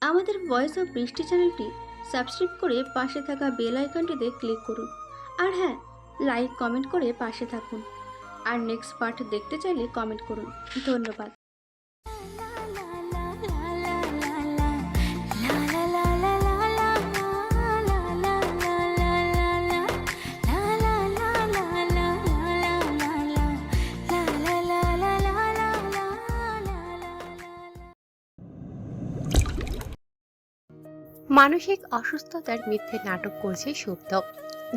আমাদের voice of বৃষ্টি চ্যানেলটি সাবস্ক্রাইব করে পাশে থাকা বেল আইকনটিতে ক্লিক করুন। আর হ্যাঁ, লাইক কমেন্ট করে পাশে থাকুন। আর নেক্সট পার্ট দেখতে চাইলে কমেন্ট করুন। ধন্যবাদ। মানসিক অসুস্থতার মিথ্যে নাটক করছে সুপ্ত।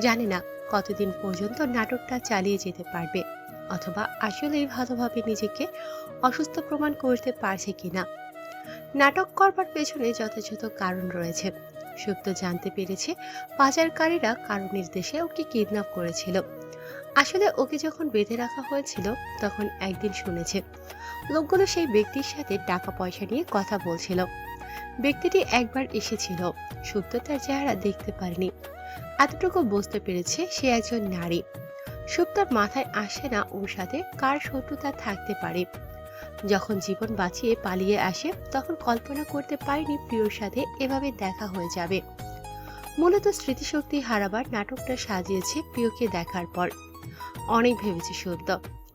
জানে না কতদিন পর্যন্ত নাটকটা চালিয়ে যেতে পারবে, অথবা আসলেই ভালোভাবে নিজেকে অসুস্থ প্রমাণ করতে পারছে কিনা। নাটক করবার পেছনে যথাযথ কারণ রয়েছে। সুপ্ত জানতে পেরেছে পাচারকারীরা কারো নির্দেশে ওকে কিডন্যাপ করেছিল। আসলে ওকে যখন বেঁধে রাখা হয়েছিল তখন একদিন শুনেছে লোকগুলো সেই ব্যক্তির সাথে টাকা পয়সা নিয়ে কথা বলছিল। ব্যক্তিটি একবার এসেছিল, সুপ্ত তার চেহারা দেখতে পারেনি, এতটুকু বুঝতে পেরেছে সে একজন নারী। সুপ্তর মাথায় আসে না ওর সাথে কার শত্রুতা থাকতে পারে। যখন জীবন বাঁচিয়ে পালিয়ে আসে তখন কল্পনা করতে পারেনি প্রিয়র সাথে এভাবে দেখা হয়ে যাবে। মূলত স্মৃতিশক্তি হারাবার নাটকটা সাজিয়েছে প্রিয়কে দেখার পর। অনেক ভেবেছে সুপ্ত,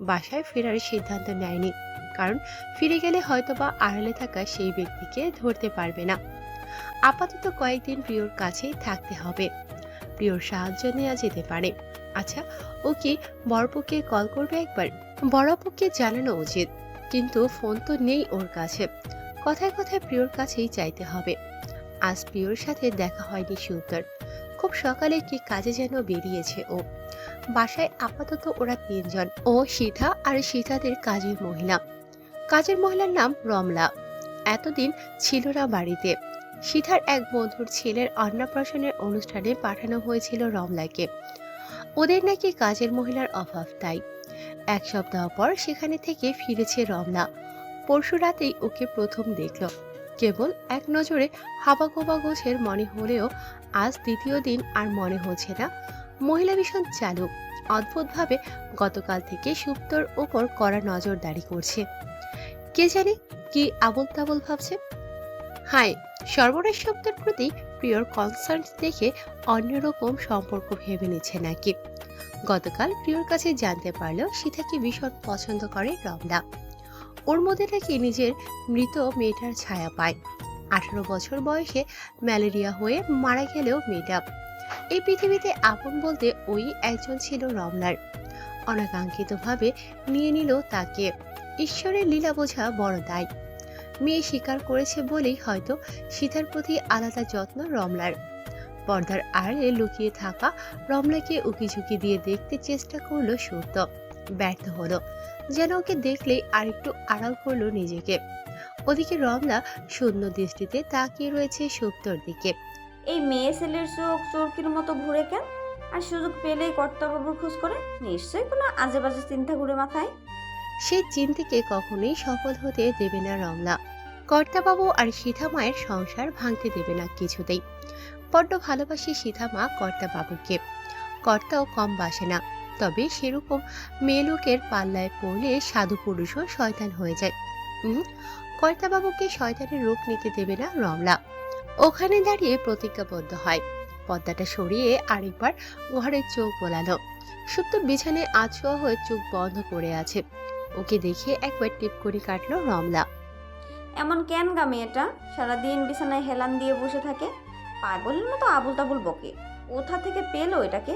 বাসায় ফেরার সিদ্ধান্ত নেয়নি, কারণ ফিরে গেলে হয়তোবা আড়ালে থাকা সেই ব্যক্তিকে ধরতে পারবে না। আপাতত কয়েকদিন প্রিয়র কাছেই থাকতে হবে। প্রিয়র সাহায্য নেওয়া যেতে পারে। আচ্ছা, ও কি বড়পুকে কল করবে একবার? বড়পুকে জানানো উচিত, কিন্তু ফোন তো নেই ওর কাছে। কথায় কথায় প্রিয়র কাছেই চাইতে হবে। আজ প্রিয়র সাথে দেখা হয়নি সুপ্তর। খুব সকালে কি কাজে যেন বেরিয়েছে ও। বাসায় আপাতত ওরা তিনজন, ও সীতা আর সীতাদের কাজের মহিলা। কাজের মহিলার নাম রমলা। এতদিন ছিল না বাড়িতে। সীতার এক বন্ধুর ছেলের অন্নপ্রাশনের অনুষ্ঠানে পাঠানো হয়েছিল রমলাকে। ওদের নাকি কাজের মহিলার অভাব, তাই 1 সপ্তাহ পর সেখানে থেকে ফিরেছে রমলা। পরশু রাতেই ওকে প্রথম দেখল। কেবল এক নজরে হাবাগোবা গোছের মনে হলেও আজ দ্বিতীয় দিন আর মনে হচ্ছে না। মহিলা ভীষণ চালুক। অদ্ভুতভাবে গতকাল থেকে সুপ্তর ওপর কড়া নজরদারি করছে। কে জানে কি আবল তাবল ভাবছে। হাই, সর্বনাশ শব্দের প্রতি প্রিয়র কনসার্ন দেখে অন্যরকম সম্পর্ক ভেবে নিচ্ছে নাকি। গতকাল প্রিয়র কাছে জানতে পারলো সীতাকে ভীষণ পছন্দ করে রমলা। ওর মধ্যে নাকি নিজের মৃত মেয়েটার ছায়া পায়। 18 বছর বয়সে ম্যালেরিয়া হয়ে মারা গেলেও মেয়েটা। এই পৃথিবীতে আপন বলতে ওই একজন ছিল রমলার। অনাকাঙ্ক্ষিতভাবে নিয়ে নিল তাকে। ঈশ্বরের লীলা বোঝা বড় দায়। মেয়ে স্বীকার করেছে বলেই হয়তো সীতার প্রতি আলাদা যত্ন রমলার। পর্দার আড়ালে লুকিয়ে থাকা রমলাকে উকিঝুঁকি দিয়ে দেখতে চেষ্টা করলো সুপ্ত। ব্যর্থ হলো। যেন ওকে দেখলেই আরেকটু আড়াল করলো নিজেকে। ওদিকে রমলা শূন্য দৃষ্টিতে তাকিয়ে রয়েছে সুপ্তর দিকে। এই মেয়ে ছেলের চোখ চোরকির মতো ঘুরে কেন? আর সুযোগ পেলেই কর্তাবাবুর খোঁজ করে? নিশ্চয়ই কোনো আজে বাজে চিন্তা ঘুরে মাথায়। সেই চিন্তাকে কখনোই সফল হতে দেবে না রমলা। কর্তাবাবু আর সীতা মায়ের সংসার ভাঙতে দেবে না কিছুতেই। বড্ড ভালোবাসে সীতা মা কর্তাবাবুকে। কর্তাও কম বাসে না, তবে সেরকম মেয়ে লোকের পাল্লায় পড়লে সাধু পুরুষও শয়তান হয়ে যায়। কর্তাবাবুকে শয়তানের রূপ নিতে দেবে না রমলা। ওখানে দাঁড়িয়ে প্রতিজ্ঞাবদ্ধ হয়। পর্দাটা সরিয়ে আরেকবার ঘরের চোখ বোলালো। সুপ্ত বিছানায় আছোয়া হয়ে চোখ বন্ধ করে আছে। ওকে দেখে একবার টিপ করে কাটলো রমলা। এমন কেন গা মেয়েটা সারাদিন বিছানায় হেলান দিয়ে বসে থাকে? পাগলের মতো আবুল তাবুল বকে। কোথা থেকে পেলো এটাকে?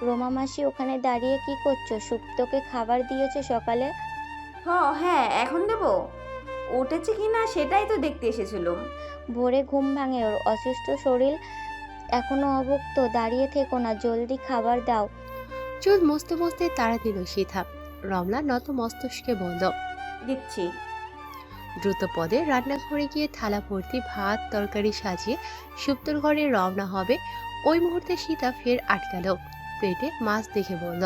রোমা মাসি ওখানে দাঁড়িয়ে কি করছো? সুপ্তকে খাবার দিয়েছো সকালে? হ্যাঁ, এখন দেবো। উঠেছে কিনা সেটাই তো দেখতে এসেছিলাম। ভোরে ঘুম ভাঙে ওর, অসুস্থ শরীর এখনো অভুক্ত। দাঁড়িয়ে থেকো না, জলদি খাবার দাও। চুল মুছতে মুছতে তাড়া দিল সীতা। রমলা নত মস্তকে বলল, দিচ্ছি। দ্রুত পদে রান্নাঘরে গিয়ে থালা ভর্তি ভাত তরকারি সাজিয়ে সুপ্তর ঘরে রওনা হবে। ওই মুহূর্তে সীতা ফের আটকালো। পেটে মাছ দেখে বলল,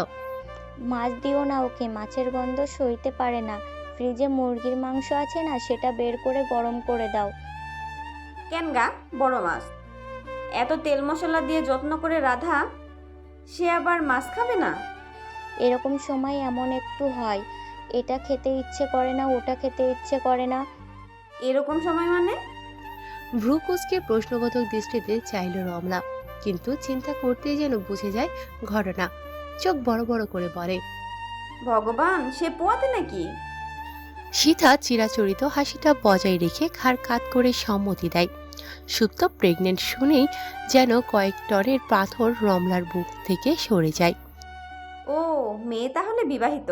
মাছ দিও না ওকে, মাছের গন্ধ সইতে পারে না। ফ্রিজে মুরগির মাংস আছে না, সেটা বের করে গরম করে দাও। কেন গা? বড় মাছ এত তেল মশলা দিয়ে যত্ন করে রাধা, সে আবার মাছ খাবে না? এরকম সময় এমন একটু হয়। এটা খেতে ইচ্ছে করে না, ওটা খেতে ইচ্ছে করে না। এরকম সময় মানে? ভ্রু কুঁচকে প্রশ্নবোধক দৃষ্টিতে চাইল রমলা, কিন্তু চিন্তা করতেই যেন বুঝে যায় ঘটনা। চোখ বড় বড় করে বলে, ভগবান, সে পোয়াতে নাকি? সীতা চিরাচরিত হাসিটা বজায় রেখে ঘাড় কাত করে সম্মতি দেয়। সুপ্ত প্রেগনেন্ট শুনেই যেন কয়েক টনের পাথর রমলার বুক থেকে সরে যায়। ও, মেয়ে তাহলে বিবাহিত?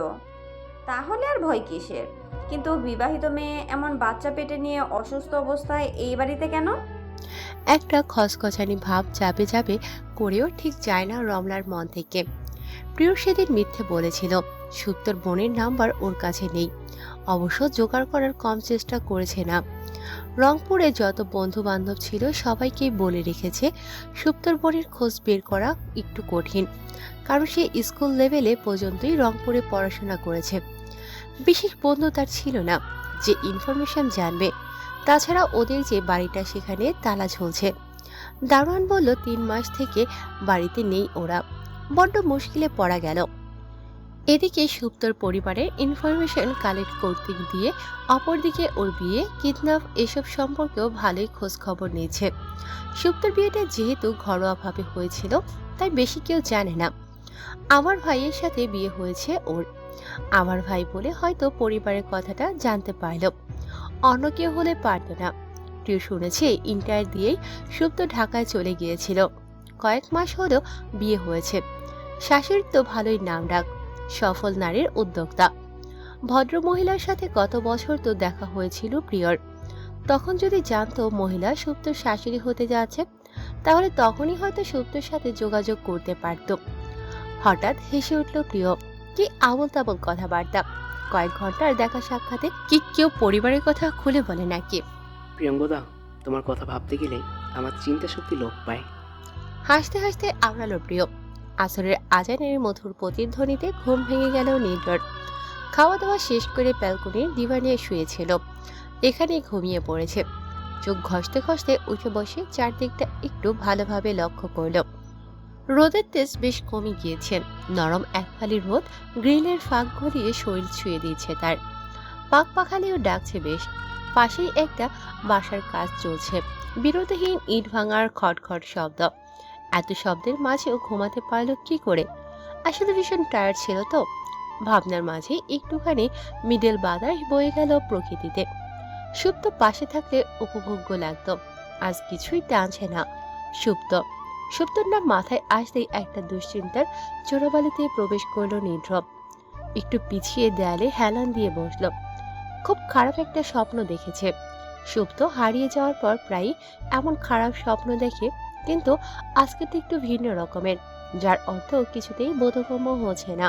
তাহলে আর ভয় কিসের? কিন্তু বিবাহিত মেয়ে এমন বাচ্চা পেটে নিয়ে অসুস্থ অবস্থায় এই বাড়িতে কেন? একটা খসখসানি ভাব যাবে যাবে করেও ঠিক যায় না রমলার মন থেকে। প্রিয় সেদিন মিথ্যে বলেছিল, সুপ্তর বোনের নাম্বার ওর কাছে নেই। অবশ্য জোগাড় করার কম চেষ্টা করেছে না। রংপুরে যত বন্ধু বান্ধব ছিল সবাইকেই বলে রেখেছে সুপ্তর বোনের খোঁজ বের করা একটু কঠিন, কারণ সে স্কুল লেভেলে পর্যন্তই রংপুরে পড়াশোনা করেছে। বিশেষ বন্ধু তার ছিল না যে ইনফরমেশন জানবে। তাছাড়া ওদের যে বাড়িটা সেখানে তালা ঝুলছে। দারোয়ান বলল 3 মাস থেকে বাড়িতে নেই ওরা। বড্ড মুশকিলে পড়া গেল। এদিকে সুপ্তর পরিবারের ইনফরমেশন কালেক্ট করতে দিয়ে অপরদিকে ওর বিয়ে, কিডন্যাপ এসব সম্পর্কেও ভালোই খোঁজ খবর নিয়েছে। সুপ্তর বিয়েটা যেহেতু ঘরোয়াভাবে হয়েছিল তাই বেশি কেউ জানে না। আমার ভাইয়ের সাথে বিয়ে হয়েছে ওর। আমার ভাই বলে হয়তো পরিবারের কথাটা জানতে পারল, অন্য কেউ হলে পারত না। তুই শুনেছি ইন্টার দিয়েই সুপ্ত ঢাকায় চলে গিয়েছিল। কয়েক মাস হলো বিয়ে হয়েছে। শাশুড়ির তো ভালোই নাম ডাক, সফল নারীর উদ্যোক্তা। ভদ্র মহিলার সাথে গত বছর তো দেখা হয়েছিল প্রিয়র। তখন যদি জানতো মহিলা সুপ্তর শাশুড়ি হতে যাচ্ছে, তাহলে তখনই হয়তো সুপ্তর সাথে যোগাযোগ করতে পারত। হঠাৎ হেসে উঠল প্রিয়। কি আবল তাবল কথাবার্তা! কয়েক ঘন্টার দেখা সাক্ষাতে কি কেউ পরিবারের কথা খুলে বলে নাকি? প্রিয়ঙ্গদা, তোমার কথা ভাবতে গেলে আমার চিন্তা শক্তি লোপ পায়। হাসতে হাসতে আওড়ালো প্রিয়। আসরের আজানের মধুর প্রতিধ্বনিতে ঘুম ভেঙে গেল নীলর। খাওয়া দাওয়া শেষ করে ব্যালকনির দিবানে শুয়েছিল, এখানেই ঘুমিয়ে পড়েছে। চোখ ঘষতে ঘষতে উঠে বসে চারদিকটা একটু ভালোভাবে লক্ষ্য করল। রোদের তেজ বেশ কমে গিয়েছে। নরম এক ফালি রোদ গ্রিলের ফাঁক গলিয়ে শরীর ছুঁয়ে দিয়েছে তার। পাক পাখালিও ডাকছে বেশ। পাশেই একটা বাসার কাজ চলছে, বিরতিহীন ইট ভাঙার খটখট শব্দ। এত শব্দের মাঝেও ঘুমাতে পারল কি করে? আসলে ভীষণ টায়ার্ড ছিল তো। ভাবনার মাঝে একটুখানি মিডল বাতাস বয়ে গেল প্রকৃতিতে। সুপ্ত পাশে থাকলে উপভোগ্য লাগতো। আজ কিছুই টানছে না। সুপ্ত সুপ্তর নাম মাথায় আসতেই একটা দুশ্চিন্তার চোরাবালিতে প্রবেশ করলো নীরব। একটু পিছিয়ে দেয়ালে হেলান দিয়ে বসল। খুব খারাপ একটা স্বপ্ন দেখেছে। সুপ্ত হারিয়ে যাওয়ার পর প্রায় এমন খারাপ স্বপ্ন দেখে, কিন্তু আজকে তো একটু ভিন্ন রকমের, যার অর্থ কিছুতেই বোধগম্য হচ্ছে না।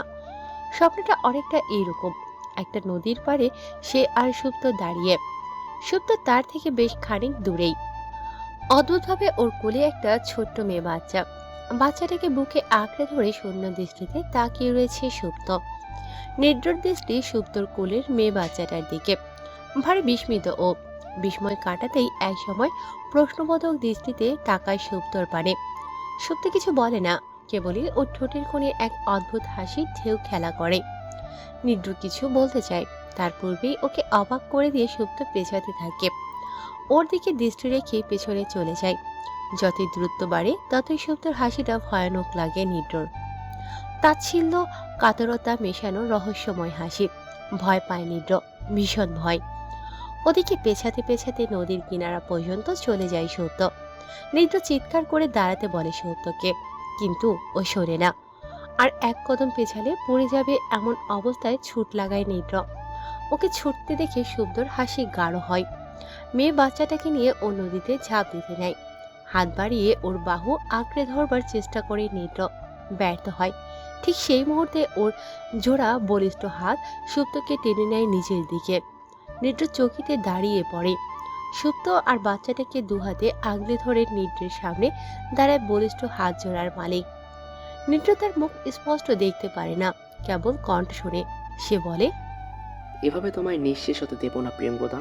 স্বপ্নটা অনেকটা এইরকম, একটা নদীর পাড়ে সে আর সুপ্ত দাঁড়িয়ে। সুপ্ত তার থেকে বেশ খানিক দূরেই। অদ্ভুতভাবে ওর কোলে একটা ছোট্ট মেয়ে বাচ্চা। বাচ্চাটাকে বুকে আঁকড়ে ধরে শূন্য দৃষ্টিতে তাকিয়ে রয়েছে সুপ্ত। নির্জর দৃষ্টি সুপ্তর কোলের মেয়ে বাচ্চাটার দিকে। ভারী বিস্মিত ও। বিস্ময় কাটাতেই একসময় প্রশ্নবোধক দৃষ্টিতে তাকায় সুপ্তর পানে। সুপ্ত কিছু বলে না, কেবলই ওর ঠোঁটের কোণে এক অদ্ভুত হাসি ঢেউ খেলা করে। নির্জর কিছু বলতে চায়, তার পূর্বেই ওকে অবাক করে দিয়ে সুপ্ত পেছাতে থাকে। ওর দিকে দৃষ্টি রেখে পেছনে চলে যায়। যতই দূরত্ব বাড়ে ততই সুপ্তর হাসিটা ভয়ানক লাগে নির্জর। তাচ্ছিল্য কাতরতা মেশানো রহস্যময় হাসি। ভয় পায় নিদ্র, ভীষণ ভয়। ওদিকে পেছাতে পেছাতে নদীর কিনারা পর্যন্ত চলে যায় সত্য। নিদ্র চিৎকার করে দাঁড়াতে বলে সত্যকে, কিন্তু ও শোনে না। আর এক কদম পেছালে পড়ে যাবে এমন অবস্থায় ছুট লাগায় নিদ্র। ওকে ছুটতে দেখে সুব্ধর হাসি গাঢ় হয়। মেয়ে বাচ্চাটাকে নিয়ে ও নদীতে ঝাঁপ দিতে নেয়। হাত বাড়িয়ে ওর বাহু আঁকড়ে ধরবার চেষ্টা করে নিদ্র, ব্যর্থ হয়। ঠিক সেই মুহূর্তে ওর জোড়া বলিষ্ঠ হাত সুপ্তকে টেনে নেয় নিজের দিকে। নিদ্র চকিতে দাঁড়িয়ে পড়ে। সুপ্ত আর বাচ্চাটাকে দুহাতে আগলে ধরে নিদ্রের সামনে দাঁড়ায় বলিষ্ঠ হাত জোড়ার মালিক। নিদ্র তার মুখ স্পষ্ট দেখতে পারে না, কেবল কণ্ঠ শুনে। সে বলে, এভাবে তোমায় নিঃশেষ হতে দেব না প্রিয়ঙ্গদা।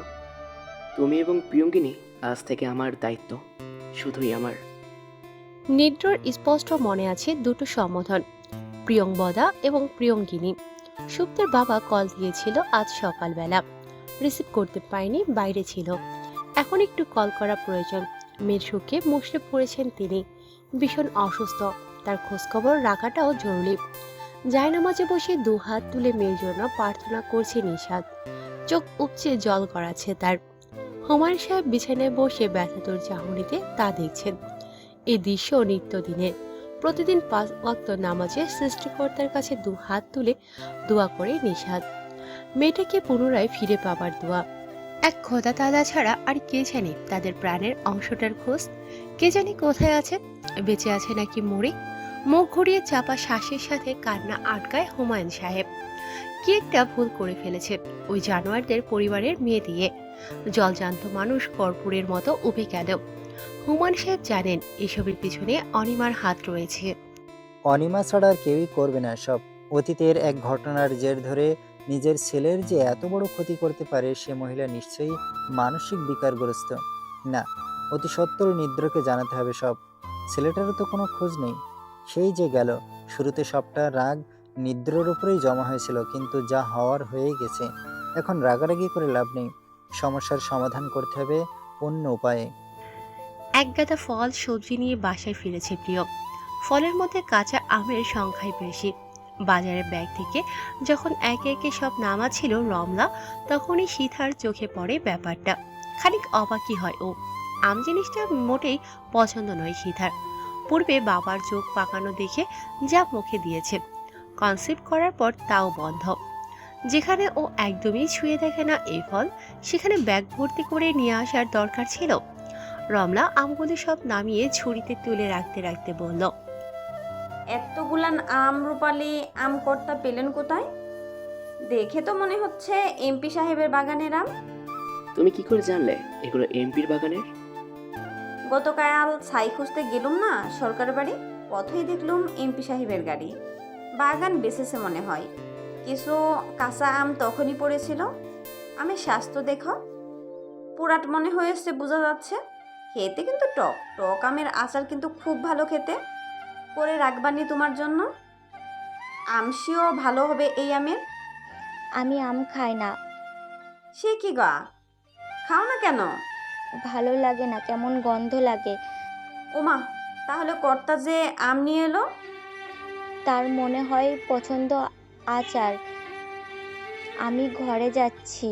তুমি এবং প্রিয়ঙ্গিনী আজ থেকে আমার দায়িত্ব, শুধুই আমার। নিদ্রর স্পষ্ট মনে আছে দুটো সম্বোধন, প্রিয়ংবদা এবং প্রিয়ঙ্গিনী। সুপ্তের বাবা কল দিয়েছিল আজ সকালবেলা, রিসিভ করতে পারেনি, বাইরে ছিল। এখন একটু কল করা প্রয়োজন। মেয়ের সুখে মুষড়ে পড়েছেন তিনি, ভীষণ অসুস্থ, তার খোঁজখবর রাখাটাও জরুরি। জায়নামাজে বসে দু হাত তুলে মেয়ের জন্য প্রার্থনা করছে নিশাদ, চোখ উপচে জল গড়াচ্ছে তার। হুমায়ুন সাহেব বিছানায় বসে ব্যথাতুর চাহনিতে তা দেখছেন। এই দৃশ্য নিত্যদিনের। প্রতিদিন 5 ওয়াক্ত নামাজে সৃষ্টিকর্তার কাছে দু হাত তুলে দোয়া করে নিশাদ, মেয়েটাকে পুনরায় ফিরে পাবার দোয়া। এক খোদা তাআলা ছাড়া আর কে জানে তাদের প্রাণের অংশটার খোঁজ? কে জানে কোথায় আছে, বেঁচে আছে নাকি মরে? মুখ ঘুরিয়ে চাপা শ্বাসের সাথে কান্না আটকায় হুমায়ুন সাহেব। কি একটা ভুল করে ফেলেছে ওই জানোয়ারদের পরিবারের মেয়ে দিয়ে। জলজান্ত মানুষ কর্পূরের মতো উবে গেল। হুমায়ুন সাহেব জানেন এসবের পিছনে অনিমার হাত রয়েছে। অনিমা ছাড়া আর কেউই করবে না সব। অতীতের এক ঘটনার জের ধরে নিজের ছেলের যে এত বড় ক্ষতি করতে পারে সে মহিলা নিশ্চয়ই মানসিক বিকারগ্রস্ত। না, অতি সত্বর নিদ্রকে জানাতে হবে সব। ছেলেটারও তো কোনো খোঁজ নেই, সেই যে গেল। শুরুতে সবটা রাগ নিদ্রার উপরেই জমা হয়েছিল, কিন্তু যা হওয়ার হয়ে গেছে। এখন রাগারাগি করে লাভ নেই, সমস্যার সমাধান করতে হবে অন্য উপায়ে। এক গাদা ফল সবজি নিয়ে বাসায় ফিরেছে প্রিয়। ফলের মধ্যে কাঁচা আমের সংখ্যাই বেশি। বাজারের ব্যাগ থেকে যখন একে একে সব নামাচ্ছিল রমলা, তখনই সীতার চোখে পড়ে ব্যাপারটা। খানিক অবাকই হয় ও। আম জিনিসটা মোটেই পছন্দ নয় সীতার। পূর্বে বাবার চোখ পাকানো দেখে যা মুখে দিয়েছে, কনসেপ্ট করার পর তাও বন্ধ। যেখানে ও একদমই ছুঁয়ে দেখে না এই ফল, সেখানে ব্যাগ ভর্তি করে নিয়ে আসার দরকার ছিল। রমলা আমগুলো সব নামিয়ে ঝুড়িতে তুলে রাখতে রাখতে বলল, এতগুলান আম রূপালি আম কর্তা পেলেন কোথায়? দেখে তো মনে হচ্ছে এমপি সাহেবের বাগানের আম। তুমি কি করে জানলে এগুলো এমপির বাগানের? গতকাল ছাই খুঁজতে গেলুম না সরকার বাড়ি, পথেই দেখলুম এমপি সাহেবের গাড়ি। বাগান বেঁচেছে মনে হয়। কিছু কাঁচা আম তখনই পড়েছিল। আমের স্বাস্থ্য দেখো, পুরাট মনে হয়েছে, বোঝা যাচ্ছে। খেতে কিন্তু টক টক আমের আচার কিন্তু খুব ভালো খেতে। করে রাখবানি তোমার জন্য। আমসিও ভালো হবে এই আমের। আমি আম খাই না, সে কি গা, খাও না কেন? ভালো লাগে না, কেমন গন্ধ লাগে। ওমা, তাহলে কর্তা যে আম নিয়ে এলো। তার মনে হয় পছন্দ আচার। আমি ঘরে যাচ্ছি,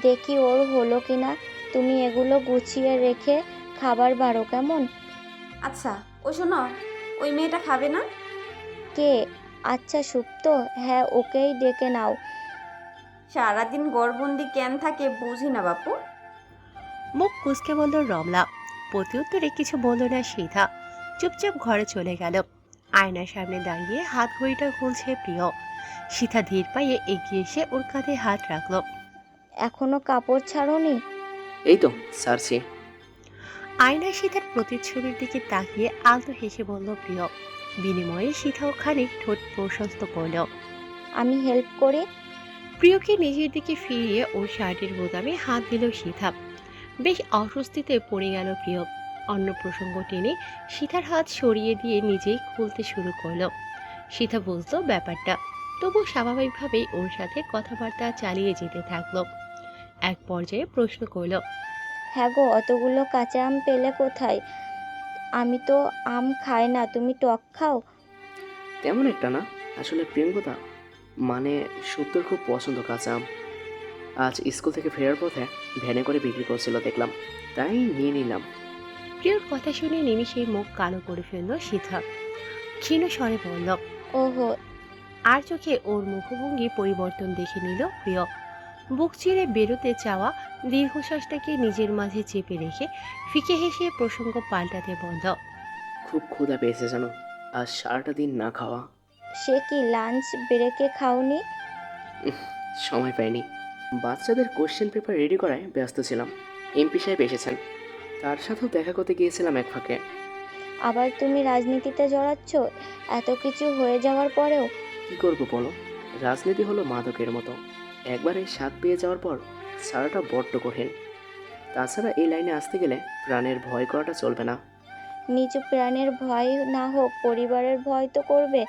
দেখি ওর হলো কিনা। তুমি এগুলো গুছিয়ে রেখে খাবার বাড়ো কেমন? আচ্ছা, ও শোনো, ওই মেয়েটা খাবে না? কে? আচ্ছা সুপ্ত, হ্যাঁ ওকেই ডেকে নাও। সারাদিন গড়বন্দি কেন থাকে বুঝি না বাপু। মুখ কুঁচকে বলল রমলা। প্রত্যুত্তরে কিছু বলল না সীতা, চুপচাপ ঘরে চলে গেল। আয়নার সামনে দাঁড়িয়ে হাত ঘড়িটা খুলছে প্রিয়। সীতা ধীর পায়ে এগিয়ে এসে ওর কাঁধে হাত রাখলো। এখনো কাপড় ছাড়োনি? এই তো সারছি। আয়নায় সীতার প্রতিচ্ছবির দিকে তাকিয়ে আলতো হেসে বলল প্রিয়। বিনিময়ে সীতাও খানিক ঠোঁট প্রশস্ত করল। আমি হেল্প করি। প্রিয়কে নিজের দিকে ফিরিয়ে ওর শার্টের বোতামে হাত দিল সীতা। বেশ অস্বস্তিতে পড়ে গেল প্রিয়। অন্য প্রসঙ্গ টেনে সীতার হাত সরিয়ে দিয়ে নিজেই খুলতে শুরু করলো। সীতা বুঝলো ব্যাপারটা, তবু স্বাভাবিকভাবেই ওর সাথে কথাবার্তা চালিয়ে যেতে থাকলো। এক পর্যায়ে প্রশ্ন করলো, হ্যাঁ গো, অতগুলো কাঁচা আম পেলে কোথায়? আমি তো আম খাই না, তুমি টক খাও? তেমন একটা না, আসলে প্রিয়ঙ্কদা মানে সুপ্তর খুব পছন্দ কাঁচা আম। আজ স্কুল থেকে ফেরার পথে ভ্যানে করে বিক্রি করছিল দেখলাম, তাই নিয়ে নিলাম। প্রিয়র কথা শুনে নিমিষেই মুখ কালো করে ফেললো সীতা। ক্ষীণ স্বরে বলল, ওহো। আর চোখে ওর মুখভঙ্গি পরিবর্তন দেখে নিল প্রিয়। বুক চিরে বেরোতে চাওয়া দীর্ঘশ্বাসটাকে নিজের মাঝে চেপে রেখে ফিকে হেসে প্রসঙ্গ পাল্টাতে বলল, খুব ক্ষুধা পেয়েছে জানো, আজ সারাটা দিন না খাওয়া। সে কি লাঞ্চ ব্রেকে খাওনি? সময় পাইনি, বাচ্চাদের কোশ্চেন পেপার রেডি করায় ব্যস্ত ছিলাম। এমপি সাহেব এসেছেন, তার সাথেও দেখা করতে গিয়েছিলাম এক ফাঁকে। আবার তুমি রাজনীতিতে জড়াচ্ছ এত কিছু হয়ে যাওয়ার পরেও? কি করব বলো, রাজনীতি হলো মাদকের মতো, একবারে স্বাদ পেয়ে যাওয়ার পর ছাড়াটা বড্ড কঠিন। তাছাড়া এই লাইনে আসতে গেলে প্রাণের ভয় করাটা চলবে না। নিজ প্রাণের ভয় না হোক পরিবারের ভয় তো করবে।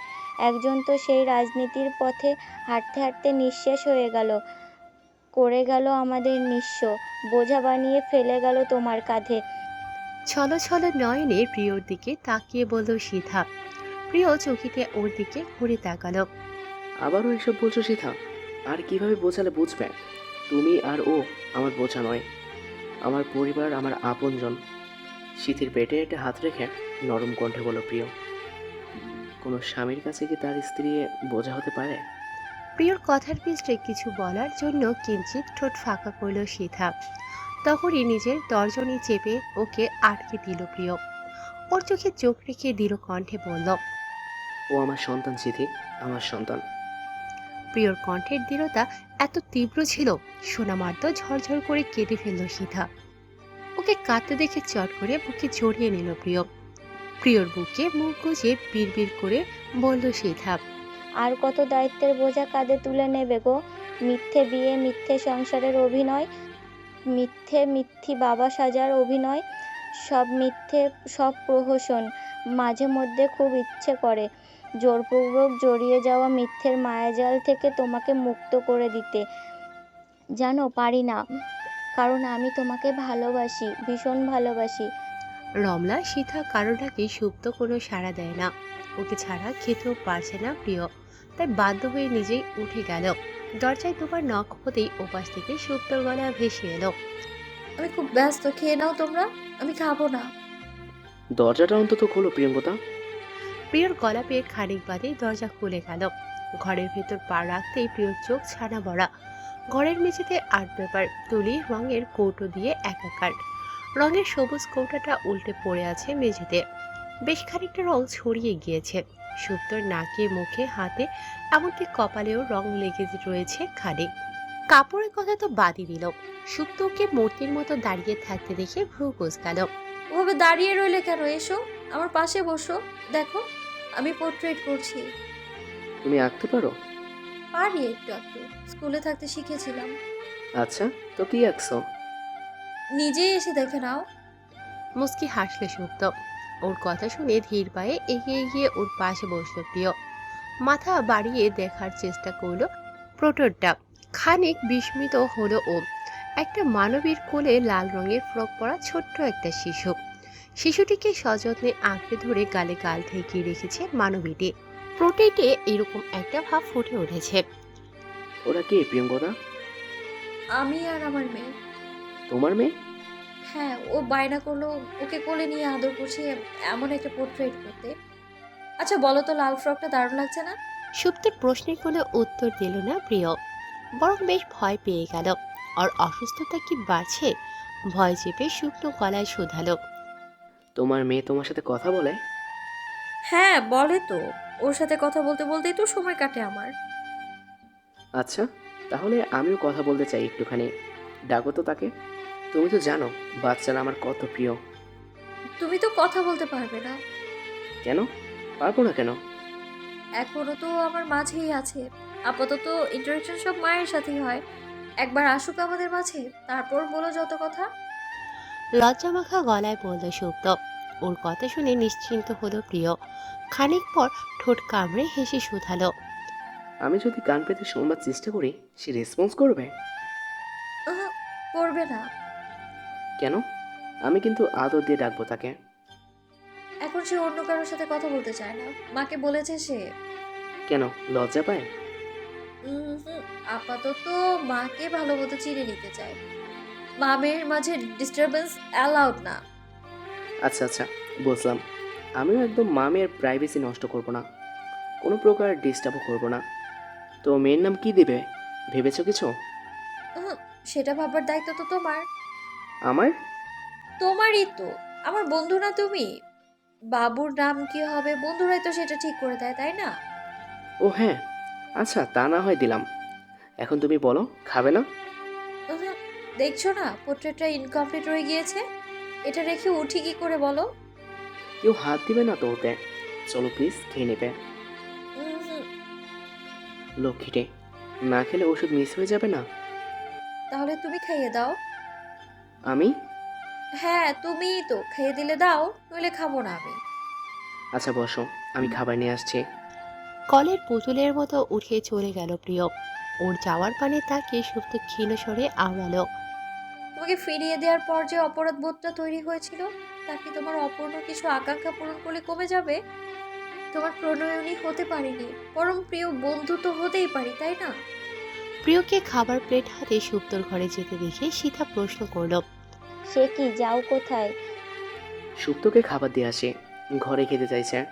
একজন তো সেই রাজনীতির পথে হাঁটতে হাঁটতে নিঃশেষ হয়ে গেল, করে গেল আমাদের নিঃস্ব, বোঝা বানিয়ে ফেলে গেল তোমার কাঁধে। ছলো ছলো নয়নে প্রিয়র দিকে তাকিয়ে বলল সিথা। প্রিয় চকিতে ওর দিকে ঘুরে তাকালো। আবারও এসব বলছো শিখা? আর কিভাবে বোঝালে বুঝবে? তুমি আর ও আমার বোঝা নয়, আমার পরিবার, আমার আপনজন। শীতের পেটে একটা হাত রেখে নরম কণ্ঠে বলো প্রিয়, কোনো স্বামীর কাছে কি তার স্ত্রী বোঝা হতে পারে? প্রিয়র কথার পিছনে কিছু বলার জন্য কিঞ্চিত ঠোঁট ফাঁকা করল সিথা। তখনই নিজের তর্জনী চেপে ওকে আটকে দিল প্রিয়। ওর চোখে চোখ রেখে দৃঢ় কণ্ঠে বলল। ও আমার সন্তান সিথি, আমার সন্তান। প্রিয়র কণ্ঠের দৃঢ়তা এত তীব্র ছিল, সোনামার্ত ঝরঝর করে কেঁদে ফেলল সিথা। ওকে কাঁদতে দেখে চট করে বুকে জড়িয়ে নিল প্রিয়। প্রিয়র বুকে মুখ গুজে বিড়বিড় করে বলল সিথা। আর কত দায়িত্বের বোঝা কাঁধে তুলে নেবে গো? মিথ্যে বিয়ে, মিথ্যে সংসারের অভিনয়, মিথ্যি বাবা সাজার অভিনয়, সব মিথ্যে, সব প্রহসন। মাঝে মধ্যে খুব ইচ্ছে করে জোরপূর্বক জড়িয়ে যাওয়া মিথ্যের মায়াজাল থেকে তোমাকে মুক্ত করে দিতে। জানো পারি না, কারণ আমি তোমাকে ভালোবাসি, ভীষণ ভালোবাসি। রমলা সিথা কারোটাকে সুপ্ত কোনো সাড়া দেয় না। ওকে ছাড়া খেতেও পারছে না প্রিয়, তাই বাধ্য হয়ে নিজেই উঠে গেল। দরজায় দুবার নখ হতেই ওপাশ থেকে সুপ্তর গলা ভেসে এলো। আমি খুব ব্যস্ত, খেয়ে নাও তোমরা, আমি খাবো না। দরজাটা অন্তত খোলো প্রিয়ঙ্কতা। প্রিয়র গলা পেয়ে খানিক বাদে দরজা খুলে গেল। ঘরের ভেতর পা রাখতেই প্রিয়র চোখ ছানা ভরা। ঘরের মেঝেতে আর্ট পেপার, তুলি রঙের কৌটো দিয়ে একাকার। রঙের সবুজ কৌটাটা উল্টে পড়ে আছে মেঝেতে। বেশ খানিকটা রং ছড়িয়ে গিয়েছে সুপ্তর নাকে, মুখে, হাতে, এমনকি কপালেও রং লেগে রয়েছে খানিক। কাপড়ের কথা তো বাদই দিল, সুপ্তকে মূর্তির মতো দাঁড়িয়ে থাকতে দেখে ভ্রু কুঁচকাল। ওভাবে দাঁড়িয়ে রইলে কেন? এসো আমার পাশে বসো, দেখো আমি পোর্ট্রেট করছি। তুমি আঁকতে পারো? পারি একটু একটু, স্কুলে থাকতে শিখেছিলাম। আচ্ছা, তো কি আঁকছো? নিজেই এসে দেখে নাও। মুস্কি হাসলে সুপ্ত। ওর কথা শুনে ধীর পায়ে এগিয়ে গিয়ে ওর পাশে বসলো প্রিয়। মাথা বাড়িয়ে দেখার চেষ্টা করলো প্রোটরটা। খানিক বিস্মিত হলো ও। একটা মানবীর কোলে লাল রঙের ফ্রক পরা ছোট্ট একটা শিশু। শিশুটিকে সযত্নে আঁকড়ে ধরে গালে গাল ঠেকিয়ে রেখেছে মানবীটি। প্রোটেটে এরকম একটা ভাব ফুটে উঠেছে। ওরা কে প্রিয়ঙ্কতা? আমি আর আমার মেয়ে। তোমার মেয়ে? হ্যাঁ, ও বায়না করলো ওকে কোলে নিয়ে আদর করছি এমন একটা পোর্ট্রেট করতে। আচ্ছা বলো তো, লাল ফ্রকটা দারুণ লাগছে না? সুপ্তের প্রশ্নের কোনো উত্তর দিল না প্রিয়, বরং বেশ ভয় পেয়ে গেল। আর অসুস্থতা কি বাড়ছে? ভয় চেপে শুকনো গলায় শোধালো। তোমার মেয়ে তোমার সাথে কথা বলে? হ্যাঁ বলে তো, ওর সাথে কথা বলতে বলতেই তো সময় কাটে আমার। আচ্ছা, তাহলে আমিও কথা বলতে চাই একটুখানি। ডাকো তো তাকে। তুমি তো জানো বাচ্চারা আমার কত প্রিয়। তুমি তো কথা বলতে পারবে না। কেন পারবো না কেন? এখনো তো আমার মাঝেই আছে। আপাতত ইন্টারেকশন সব মায়ের সাথেই হয়। একবার আসুক আমাদের মাঝে, তারপর বলো যত কথা। লজ্জামাখা গলায় বলল সুপ্ত। ওর কথা শুনে নিশ্চিন্ত হলো প্রিয়। খানিক পর ঠোঁট কামড়ে হেসে শুধালো। আমি যদি কান পেতে শুনবার চেষ্টা করি, সে রেসপন্স করবে? আহা, করবে না। কেন? আমি কিন্তু আদর দিয়ে ডাকবো তাকে। এখন সে অন্য কারোর সাথে কথা বলতে চায় না, মাকে বলেছে সে। কেন, লজ্জা পায়? হুম, আপাতত মাকে ভালো মতো চিনে নিতে চায়। মামের মাঝে ডিস্টারবেন্স অ্যালাউড না। আচ্ছা আচ্ছা, বুঝলাম। আমিও একদম মামের প্রাইভেসি নষ্ট করব না, কোনো প্রকার ডিস্টার্বও করব না। তো মেয়ের নাম কি দিবে ভেবেছো কিছু? উহুম, সেটা ভাবার দায়িত্ব তো তোমার। আমার? তোমারই তো, আমার বন্ধু না তুমি। বাবুর নাম কি হবে বন্ধুরাই তো সেটা ঠিক করে দেয়, তাই না? ও হ্যাঁ, আচ্ছা তা না হয় দিলাম। এখন তুমি বলো, খাবে না? উহুম, দেখছো না পোর্ট্রেটটা ইনকমপ্লিট রয়ে গিয়েছে। এটা রেখে উঠি কি করে বলো? কেউ হাত দিবে না তো ওতে। চলো প্লিজ, খেয়ে নেবে। উহুম, লক্ষ্মীটে, না খেলে ওষুধ মিস হয়ে যাবে না। তাহলে তুমি খাইয়ে দাও। আমি? হ্যাঁ, তুমিই তো খেয়ে দিলে দাও, নইলে খাবো না আমি। আচ্ছা বসো, আমি খাবার নিয়ে আসছি। কলের পুতুলের মতো উঠে চলে গেল প্রিয়। ওর যাওয়ার পানে তাকিয়ে সুপ্ত ক্ষীণ স্বরে আওড়ালো। তোমাকে ফিরিয়ে দেওয়ার পর যে অপরাধ বোধটা তৈরি হয়েছিল, তা কি তোমার অপূর্ণ কিছু আকাঙ্ক্ষা পূরণ করলে কমে যাবে? তোমার প্রণয়নী হতে পারিনি, বরং প্রিয় বন্ধু তো হতেই পারি, তাই না? প্রিয়কে খাবার প্লেট হাতে সুপ্তর ঘরে যেতে দেখে সীতা প্রশ্ন করল। সে কি, যাও কোথায়? সুপ্তকে খাবার দিয়ে আসি, ঘরে খেতে চাইছে।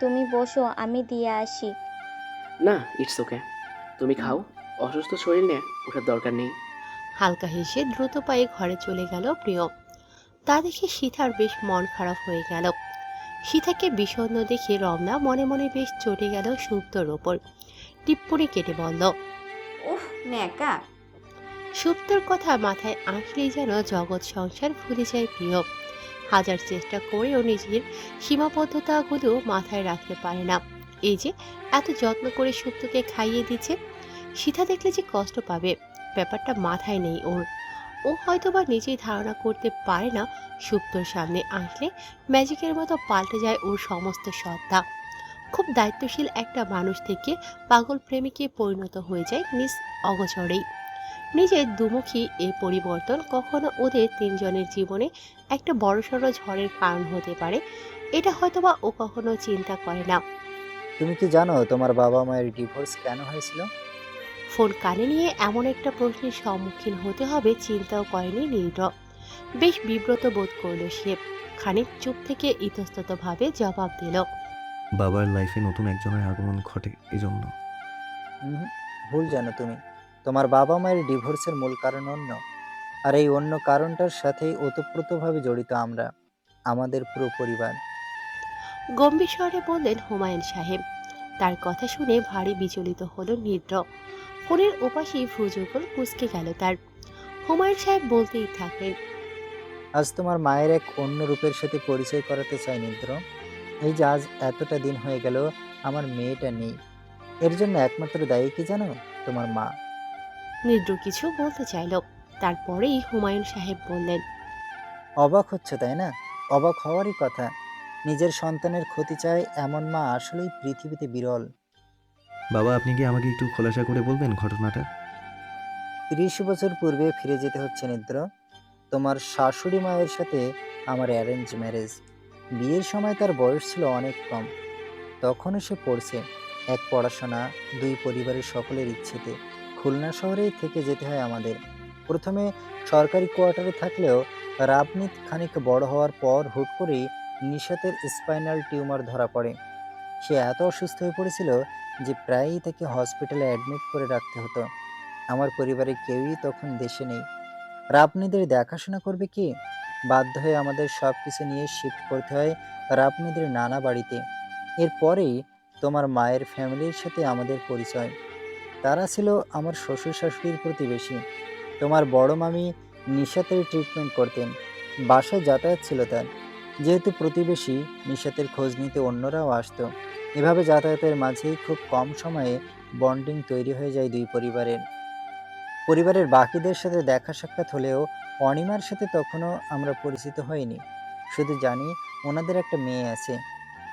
তুমি বসো, আমি দিয়ে আসি। না, ইটস ওকে, তুমি খাও। অসুস্থ শরীর নিয়ে ওঠার দরকার নেই। হালকা হেসে দ্রুত পায়ে ঘরে চলে গেল প্রিয়। তা দেখে সীতার বেশ মন খারাপ হয়ে গেল। সীতাকে বিষণ্ণ দেখে রমনা মনে মনে বেশ চটে গেল সুপ্তর ওপর। টিপ্পনি কেটে বলল। উফ, ন্যাকা। সুপ্তর কথা মাথায় আসলেই যেন জগৎ সংসার ভুলে যায় প্রিয়। হাজার চেষ্টা করেও নিজের সীমাবদ্ধতাগুলো মাথায় রাখতে পারে না। এই যে এত যত্ন করে সুপ্তকে খাইয়ে দিচ্ছে, সীতা দেখলে যে কষ্ট পাবে, ব্যাপারটা মাথায় নেই ওর। ও হয়তোবা নিজেই ধারণা করতে পারে না সুপ্তর সামনে আসলে ম্যাজিকের মতো পাল্টে যায় ওর সমস্ত সত্তা। খুব দায়িত্বশীল একটা মানুষ থেকে পাগল প্রেমিকে পরিণত হয়ে যায় নিজ অগোচরেই। নিজের দুমুখী এই পরিবর্তন কখনো ওদের তিনজনের জীবনে একটা বড়সড় ঝড়ের কারণ হতে পারে, এটা হয়তোবা ও কখনো চিন্তা করে না। তুমি কি জানো তোমার বাবা মায়ের ডিভোর্স কেন হয়েছিল? ফোন কানে নিয়ে এমন একটা প্রশ্নের সম্মুখীন হতে হবে চিন্তাও করেনি নীরব। বেশ বিব্রত বোধ করল সে। খানিক চুপ থেকে ইতস্তত ভাবে জবাব দিল। বাবার লাইফে নতুন একজনের আগমন ঘটে এজন্য। হুম, ভুল জানো তুমি। তোমার বাবা মায়ের ডিভোর্সের মূল কারণ অন্য, আর এই অন্য কারণটার সাথেই ওতপ্রোতভাবে জড়িত আমরা, আমাদের পুরো পরিবার। গম্ভীর স্বরে বললেন হুমায়ুন সাহেব। তার কথা শুনে ভারী বিচলিত হলো নীরব। ফোনের ওপাশেই ভ্রুযুগল কুঁচকে গেল তার। হুমায়ুন সাহেব বলতেই থাকলেন। আজ তোমার মায়ের এক অন্য রূপের সাথে পরিচয় করাতে চাই নিদ্র। এই যে আজ এতটা দিন হয়ে গেল আমার মেয়েটা নেই, এর জন্য একমাত্র দায়ী কি জানো? তোমার মা। নীরদ কিছু বলতে চাইল, তারপরেই হুমায়ুন সাহেব বললেন। অবাক হচ্ছে তাই না? অবাক হওয়ারই কথা। নিজের সন্তানের ক্ষতি চায় এমন মা আসলেই পৃথিবীতে বিরল। বাবা, আপনি কি আমাকে একটু খোলাসা করে বলবেন ঘটনাটা? 30 বছর পূর্বে ফিরে যেতে হচ্ছে নিদ্র। তোমার শাশুড়ি মায়ের সাথে আমার অ্যারেঞ্জ ম্যারেজ। বিয়ের সময় তার বয়স ছিল অনেক কম। তখনও সে পড়ছে। এক পড়াশোনা, দুই পরিবারের সকলের ইচ্ছেতে খুলনা শহরেই থেকে যেতে হয় আমাদের। প্রথমে সরকারি কোয়ার্টারে থাকলেও রাবনীত খানিক বড় হওয়ার পর হুট করেই নিশাতের স্পাইনাল টিউমার ধরা পড়ে। সে এত অসুস্থ হয়ে পড়েছিল যে প্রায়ই তাকে হসপিটালে অ্যাডমিট করে রাখতে হতো। আমার পরিবারের কেউই তখন দেশে নেই। রাবণীদের দেখাশোনা করবে কে? বাধ্য হয়ে আমাদের সব কিছু নিয়ে শিফট করতে হয় রাবণীদের নানা বাড়িতে। এরপরেই তোমার মায়ের ফ্যামিলির সাথে আমাদের পরিচয়। তারা ছিল আমার শ্বশুর শাশুড়ির প্রতিবেশী। তোমার বড় মামি নিশাতের ট্রিটমেন্ট করতেন, বাসায় যাতায়াত ছিল তার। যেহেতু প্রতিবেশী, নিশাতের খোঁজ নিতে অন্যরাও আসতো। এভাবে যাতায়াতের মাঝেই খুব কম সময়ে বন্ডিং তৈরি হয়ে যায় দুই পরিবারের। পরিবারের বাকিদের সাথে দেখা সাক্ষাৎ হলেও অনিমার সাথে তখনও আমরা পরিচিত হইনি। শুধু জানি ওনাদের একটা মেয়ে আছে।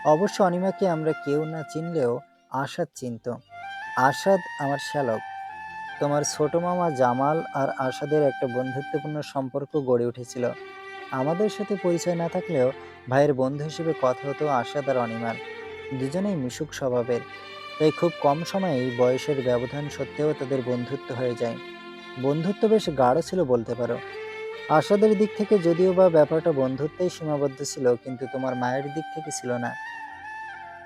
অবশ্য অনিমাকে আমরা কেউ না চিনলেও আশাদ চিনত। আশাদ আমার শ্যালক। তোমার ছোট মামা জামাল আর আশাদের একটা বন্ধুত্বপূর্ণ সম্পর্ক গড়ে উঠেছিল। আমাদের সাথে পরিচয় না থাকলেও ভাইয়ের বন্ধু হিসেবে কথা হতো আশাদ আর অনিমার। দুজনেই মিশুক স্বভাবের, তাই খুব কম সময়েই বয়সের ব্যবধান সত্ত্বেও তাদের বন্ধুত্ব হয়ে যায়। বন্ধুত্ব বেশ গাঢ় ছিল বলতে পারো। আশাদের দিক থেকে যদিও বা ব্যাপারটা বন্ধুত্বেই সীমাবদ্ধ ছিল, কিন্তু তোমার মায়ের দিক থেকে ছিল না।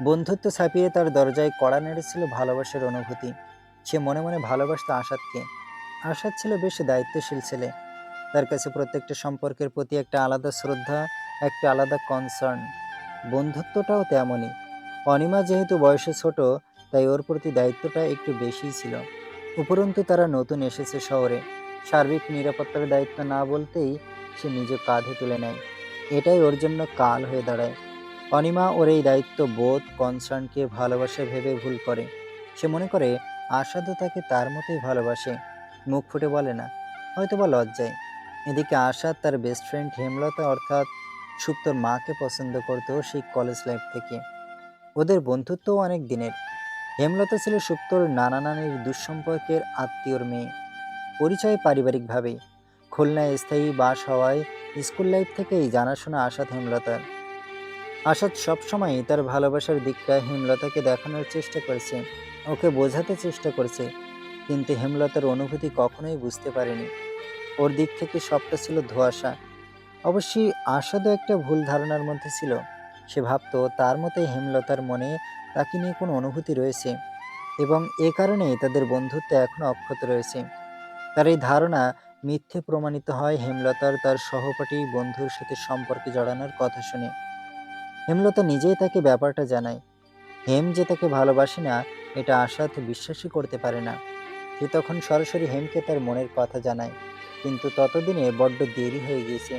বন্ধুত্ব ছাপিয়ে তার দরজায় কড়া নেড়েছিল ভালোবাসার অনুভূতি। সে মনে মনে ভালোবাসত আশাদকে। আশাদ ছিল বেশ দায়িত্বশীল ছেলে। তার কাছে প্রত্যেকটা সম্পর্কের প্রতি একটা আলাদা শ্রদ্ধা, একটা আলাদা কনসার্ন। বন্ধুত্বটাও তেমনই। অনিমা যেহেতু বয়সে ছোট, তাই ওর প্রতি দায়িত্বটা একটু বেশিই ছিল। উপরন্তু তারা নতুন এসেছে শহরে, সার্বিক নিরাপত্তার দায়িত্ব না বলতেই সে নিজে কাঁধে তুলে নেয়। এটাই ওর জন্য কাল হয়ে দাঁড়ায়। অনিমা ওর এই দায়িত্ব বোধ, কনসার্নকে ভালোবাসা ভেবে ভুল করে। সে মনে করে আশাদও তাকে তার মতোই ভালোবাসে। মুখ ফুটে বলে না, হয়তোবা লজ্জায়। এদিকে আশাদ তার বেস্ট ফ্রেন্ড হেমলতা অর্থাৎ সুপ্তর মাকে পছন্দ করতো সেই কলেজ লাইফ থেকে। ওদের বন্ধুত্বও অনেক দিনের। হেমলতা ছিল সুপ্তর নানা নানির দুঃসম্পর্কের আত্মীয়র মেয়ে। পরিচয় পারিবারিকভাবেই। খুলনায় স্থায়ী বাস হওয়ায় স্কুল লাইফ থেকেই জানাশোনা আশাদ হেমলতার। আশাদ সবসময়ই তার ভালোবাসার দিকটা হেমলতাকে দেখানোর চেষ্টা করেছে, ওকে বোঝাতে চেষ্টা করেছে, কিন্তু হেমলতার অনুভূতি কখনোই বুঝতে পারেনি। ওর দিক থেকে সবটা ছিল ধোঁয়াশা। অবশ্যই আশাদও একটা ভুল ধারণার মধ্যে ছিল। সে ভাবতো তার মতোই হেমলতার মনে তাকে নিয়ে কোনো অনুভূতি রয়েছে এবং এ কারণেই তাদের বন্ধুত্ব এখনো অক্ষত রয়েছে। তার এই ধারণা মিথ্যে প্রমাণিত হয় হেমলতার তার সহপাঠী বন্ধুর সাথে সম্পর্কে জড়ানোর কথা শুনে। হেমলতা নিজেই তাকে ব্যাপারটা জানায়। হেম যে তাকে ভালোবাসে না এটা আশাদ বিশ্বাসই করতে পারে না। সে তখন সরাসরি হেমকে তার মনের কথা জানায়, কিন্তু ততদিনে বড্ড দেরি হয়ে গিয়েছে।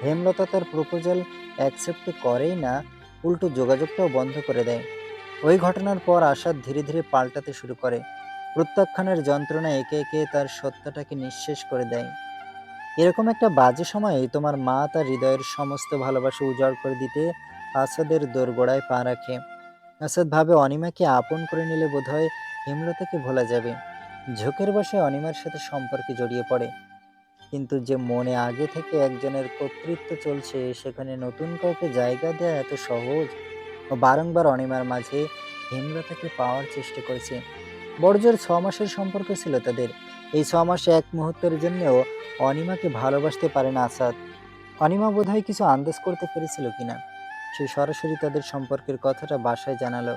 হেমলতা তার প্রপোজাল অ্যাকসেপ্ট করেই না, উল্টো যোগাযোগটাও বন্ধ করে দেয়। ওই ঘটনার পর আশাদ ধীরে ধীরে পাল্টাতে শুরু করে। প্রত্যাখ্যানের যন্ত্রণা একে একে তার সত্তাটাকে নিঃশেষ করে দেয়। এরকম একটা বাজে সময়ে তোমার মা তার হৃদয়ের সমস্ত ভালোবাসা উজাড় করে দিতে আসাদের দোরগোড়ায় পা রাখে। আসাদ ভাবে অনিমাকে আপন করে নিলে বোধহয় হেমলতাকে ভোলা যাবে। ঝোঁকের বশে অনিমার সাথে সম্পর্কে জড়িয়ে পড়ে, কিন্তু যে মনে আগে থেকে একজনের কর্তৃত্ব চলছে সেখানে নতুন কাউকে জায়গা দেওয়া এত সহজ? ও বারংবার অনিমার মাঝে হেমলতাকে পাওয়ার চেষ্টা করেছে। বড়জোর 6 মাসের সম্পর্ক ছিল তাদের। এই 6 মাসে এক মুহূর্তের জন্যও অনিমাকে ভালোবাসতে পারে না আসাদ। অনিমা বোধহয় কিছু আন্দাজ করতে পেরেছিল কিনা, সে সরাসরি তাদের সম্পর্কের কথাটা বাসায় জানালো।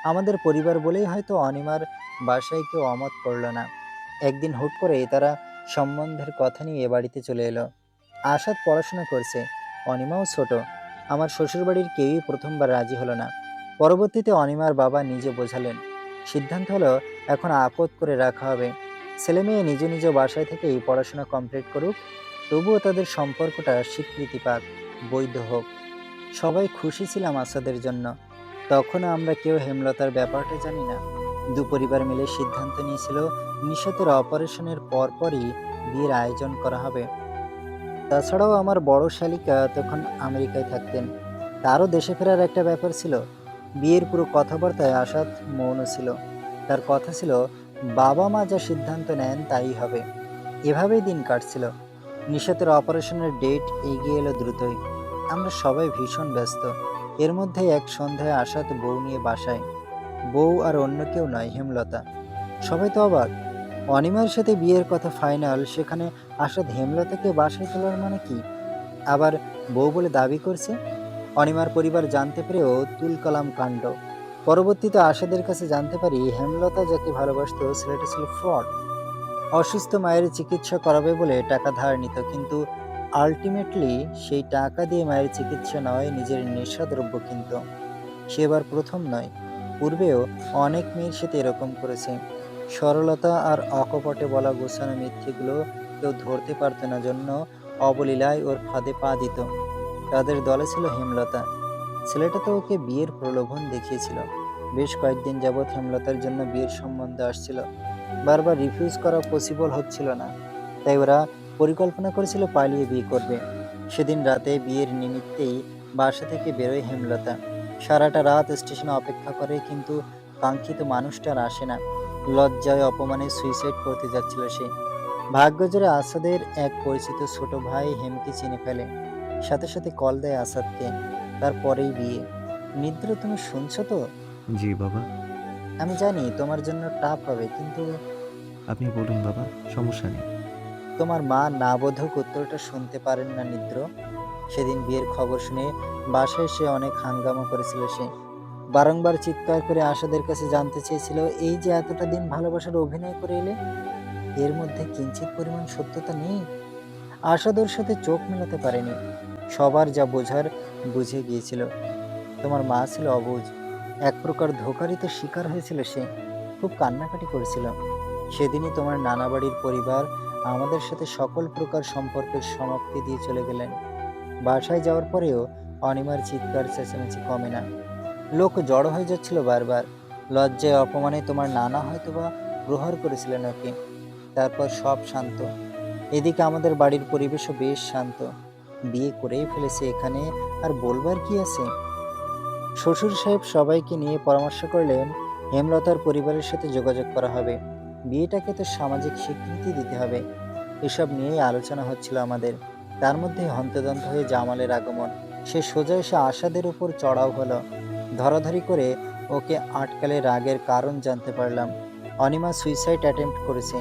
আমাদের পরিবার বলেই হয়তো অনিমার বাসায় কেউ অমত করল না। একদিন হুট করে তারা সম্বন্ধের কথা নিয়ে এ বাড়িতে চলে এলো। আশাদ পড়াশোনা করছে, অনিমাও ছোট। আমার শ্বশুরবাড়ির কেউই প্রথমবার রাজি হলো না। পরবর্তীতে অনিমার বাবা নিজে বোঝালেন। সিদ্ধান্ত হলো এখন আপদ করে রাখা হবে। ছেলে মেয়ে নিজ নিজ বাসায় থেকেই পড়াশোনা কমপ্লিট করুক, তবুও তাদের সম্পর্কটা স্বীকৃতি পাক, বৈধ হোক। সবাই খুশি ছিলাম আসাদের জন্য। তখনও আমরা কেউ হেমলতার ব্যাপারটা জানি না। পরিবার মিলে সিদ্ধান্ত নিয়েছিল নিশাতের অপারেশনের পরপরই বিয়ের আয়োজন করা হবে। তাছাড়াও আমার বড় শালিকা তখন আমেরিকায় থাকতেন, তারও দেশে ফেরার একটা ব্যাপার ছিল। বিয়ের পুরো কথাবার্তায় আসাদ মৌন ছিল। তার কথা ছিল বাবা মা যা সিদ্ধান্ত নেন তাই হবে। এভাবেই দিন কাটছিল। নিশাতের অপারেশনের ডেট এগিয়ে এলো দ্রুতই। আমরা সবাই ভীষণ ব্যস্ত। এর মধ্যে এক সন্ধ্যায় আসাদ বউ নিয়ে বাসায়। বউ আর অন্য কেউ নয়, হেমলতা। সবাই তো অবাক। অনিমার সাথে বিয়ের কথা ফাইনাল, সেখানে আসাদ হেমলতাকে বাসায় তোলার মানে কি? আবার বউ বলে দাবি করছে। অনিমার পরিবার জানতে পেরেও তুলকালাম কাণ্ড। পরবর্তীতে আসাদের কাছে জানতে পারি হেমলতা যাকে ভালোবাসতো ছেলেটা ছিল ফ্রড। অসুস্থ মায়ের চিকিৎসা করাবে বলে টাকা ধার নিত, কিন্তু আলটিমেটলি সেই টাকা দিয়ে মায়ের চিকিৎসা নয়, নিজের নেশাদ্রব্য কিনত। সে এবার প্রথম নয়, পূর্বেও অনেক মেয়ের সাথে এরকম করেছে। সরলতা আর অকপটে বলা গোছানো মিথ্যেগুলো কেউ ধরতে পারত না জন্য অবলীলায় ওর ফাঁদে পা দিত। তাদের দলে ছিল হেমলতা। ছেলেটা তো ওকে বিয়ের প্রলোভন দেখিয়েছিল। বেশ কয়েকদিন যাবৎ হেমলতার জন্য বিয়ের সম্বন্ধ আসছিল, বারবার রিফিউজ করা পসিবল হচ্ছিল না। তাই ওরা পরিকল্পনা করেছিল পালিয়ে বিয়ে করবে। সেদিন রাতে বিয়ের নিমিত্তেই বাসা থেকে বেরোয় হেমলতা। সারাটা রাত স্টেশনে অপেক্ষা করে, কিন্তু কাঙ্ক্ষিত মানুষটা আর আসে না। লজ্জায় অপমানে সুইসাইড করতে যাচ্ছিল সে। ভাগ্যজোরে আসাদের এক পরিচিত ছোট ভাই হেমকে চিনে ফেলে, সাথে সাথে কল দেয় আসাদকে। তারপরেই বিয়ে। নিদ্র, তুমি শুনছো তো? জি বাবা। আমি জানি তোমার জন্য টাফ হবে, কিন্তু আপনি বলুন বাবা, সমস্যা নেই। তোমার মা না বোধক উত্তরটা শুনতে পারেন না নিদ্র। সেদিন বিয়ের খবর শুনে বাসায় সে অনেক হাঙ্গামা করেছিল। সে বারংবার চিৎকার করে আশাদের কাছে জানতে চেয়েছিল, এই যে এতটা দিন ভালোবাসার অভিনয় করে এলে, এর মধ্যে কিঞ্চিত পরিমাণ সত্যতা নেই? আশাদ ওর সাথে চোখ মেলাতে পারেনি। সবার যা বোঝার বুঝে গিয়েছিল। তোমার মা ছিল অবুঝ, এক প্রকার ধোঁকারই তো শিকার হয়েছিল সে। খুব কান্নাকাটি করেছিল। সেদিনই তোমার নানা বাড়ির পরিবার আমাদের সাথে সকল প্রকার সম্পর্কের সমাপ্তি দিয়ে চলে গেলেন। বাসায় যাওয়ার পরেও অনিমার চিৎকার চেঁচামেচি কমে না। লোক জড়ো হয়ে যাচ্ছিল বারবার। লজ্জায় অপমানে তোমার নানা হয়তোবা প্রহার করেছিলেন ওকে। তারপর সব শান্ত। এদিকে আমাদের বাড়ির পরিবেশও বেশ শান্ত। বিয়ে করেই ফেলেছে এখানে, আর বলবার কি আছে। শ্বশুর সাহেব সবাইকে নিয়ে পরামর্শ করলেন হেমলতার পরিবারের সাথে যোগাযোগ করা হবে, বিয়েটাকে তো সামাজিক স্বীকৃতি দিতে হবে। এসব নিয়েই আলোচনা হচ্ছিল আমাদের। তার মধ্যে হন্তদন্ত হয়ে জামালের আগমন। সে সোজা এসে আশাদের উপর চড়াও হলো। ধরাধরি করে ওকে আটকালে রাগের কারণ জানতে পারলাম। অনিমা সুইসাইড অ্যাটেম্প্ট করেছে।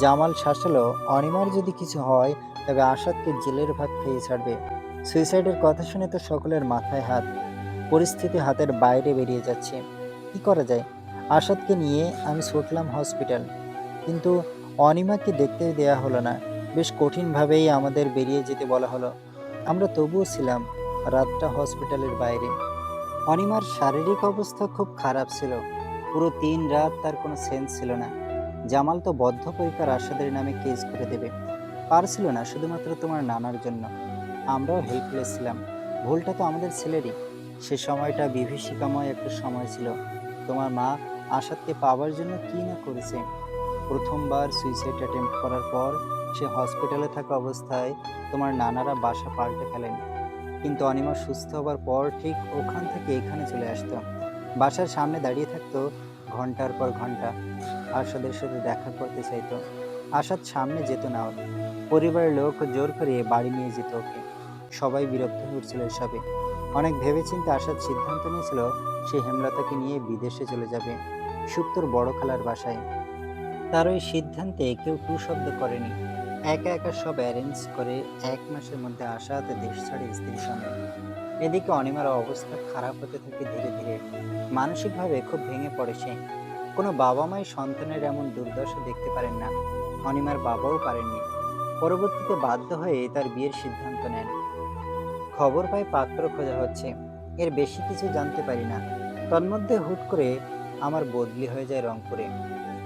জামাল শাসালো, অনিমার যদি কিছু হয় তবে আসাদকে জেলের ভাত খেয়ে ছাড়বে। সুইসাইডের কথা শুনে তো সকলের মাথায় হাত। পরিস্থিতি হাতের বাইরে বেরিয়ে যাচ্ছে। কি করা যায়? আসাদকে নিয়ে আমি ছুটলাম হসপিটাল, কিন্তু অনিমাকে দেখতে দেয়া হলো না। বেশ কঠিনভাবেই আমাদের বেরিয়ে যেতে বলা হলো। আমরা তবুও ছিলাম রাতটা হসপিটালের বাইরে। অনিমার শারীরিক অবস্থা খুব খারাপ ছিল। পুরো 3 রাত তার কোনো সেন্স ছিল না। জামাল তো বদ্ধপরিকর আসাদের নামে কেস করে দেবে। পারছিল না শুধুমাত্র তোমার নানার জন্য। আমরাও হেল্পলেস ছিলাম। ভুলটা তো আমাদের ছেলেরই। সে সময়টা বিভীষিকাময় একটা সময় ছিল। তোমার মা আসাদকে পাওয়ার জন্য কি না করেছে। প্রথমবার সুইসাইড অ্যাটেম্প্ট করার পর সে হসপিটালে থাকা অবস্থায় তোমার নানারা বাসা পাল্টে ফেলেন। কিন্তু অনিমা সুস্থ হবার পর ঠিক ওখান থেকে এখানে চলে আসতো। বাসার সামনে দাঁড়িয়ে থাকতো ঘন্টার পর ঘন্টা। আসাদের সাথে দেখা করতে চাইতো। আসাদ সামনে যেত না ওর। পরিবারের লোক জোর করে বাড়ি নিয়ে যেত ওকে। সবাই বিরক্ত হয়ে উঠছিল এসবে। অনেক ভেবেচিন্তে আসাদ সিদ্ধান্ত নিয়েছিল সে হেমলতাকে নিয়ে বিদেশে চলে যাবে, সুপ্তর বড় খালার বাসায়। তার ওই সিদ্ধান্তে কেউ টু শব্দ করেনি। একা একা সব অ্যারেঞ্জ করে 1 মাসের মধ্যে আসাদ দেশ ছাড়ে স্ত্রীর সঙ্গে। এদিকে অনিমার অবস্থা খারাপ হতে থাকে ধীরে ধীরে। মানসিকভাবে খুব ভেঙে পড়ে সে। কোনো বাবা মাই সন্তানের এমন দুর্দশা দেখতে পারেন না। অনিমার বাবাও পারেননি। পরবর্তীতে বাধ্য হয়ে তার বিয়ের সিদ্ধান্ত নেন। খবর পায় পাত্র খোঁজা হচ্ছে। এর বেশি কিছু জানতে পারি না। তন্মধ্যে হুট করে আমার বদলি হয়ে যায় রংপুরে।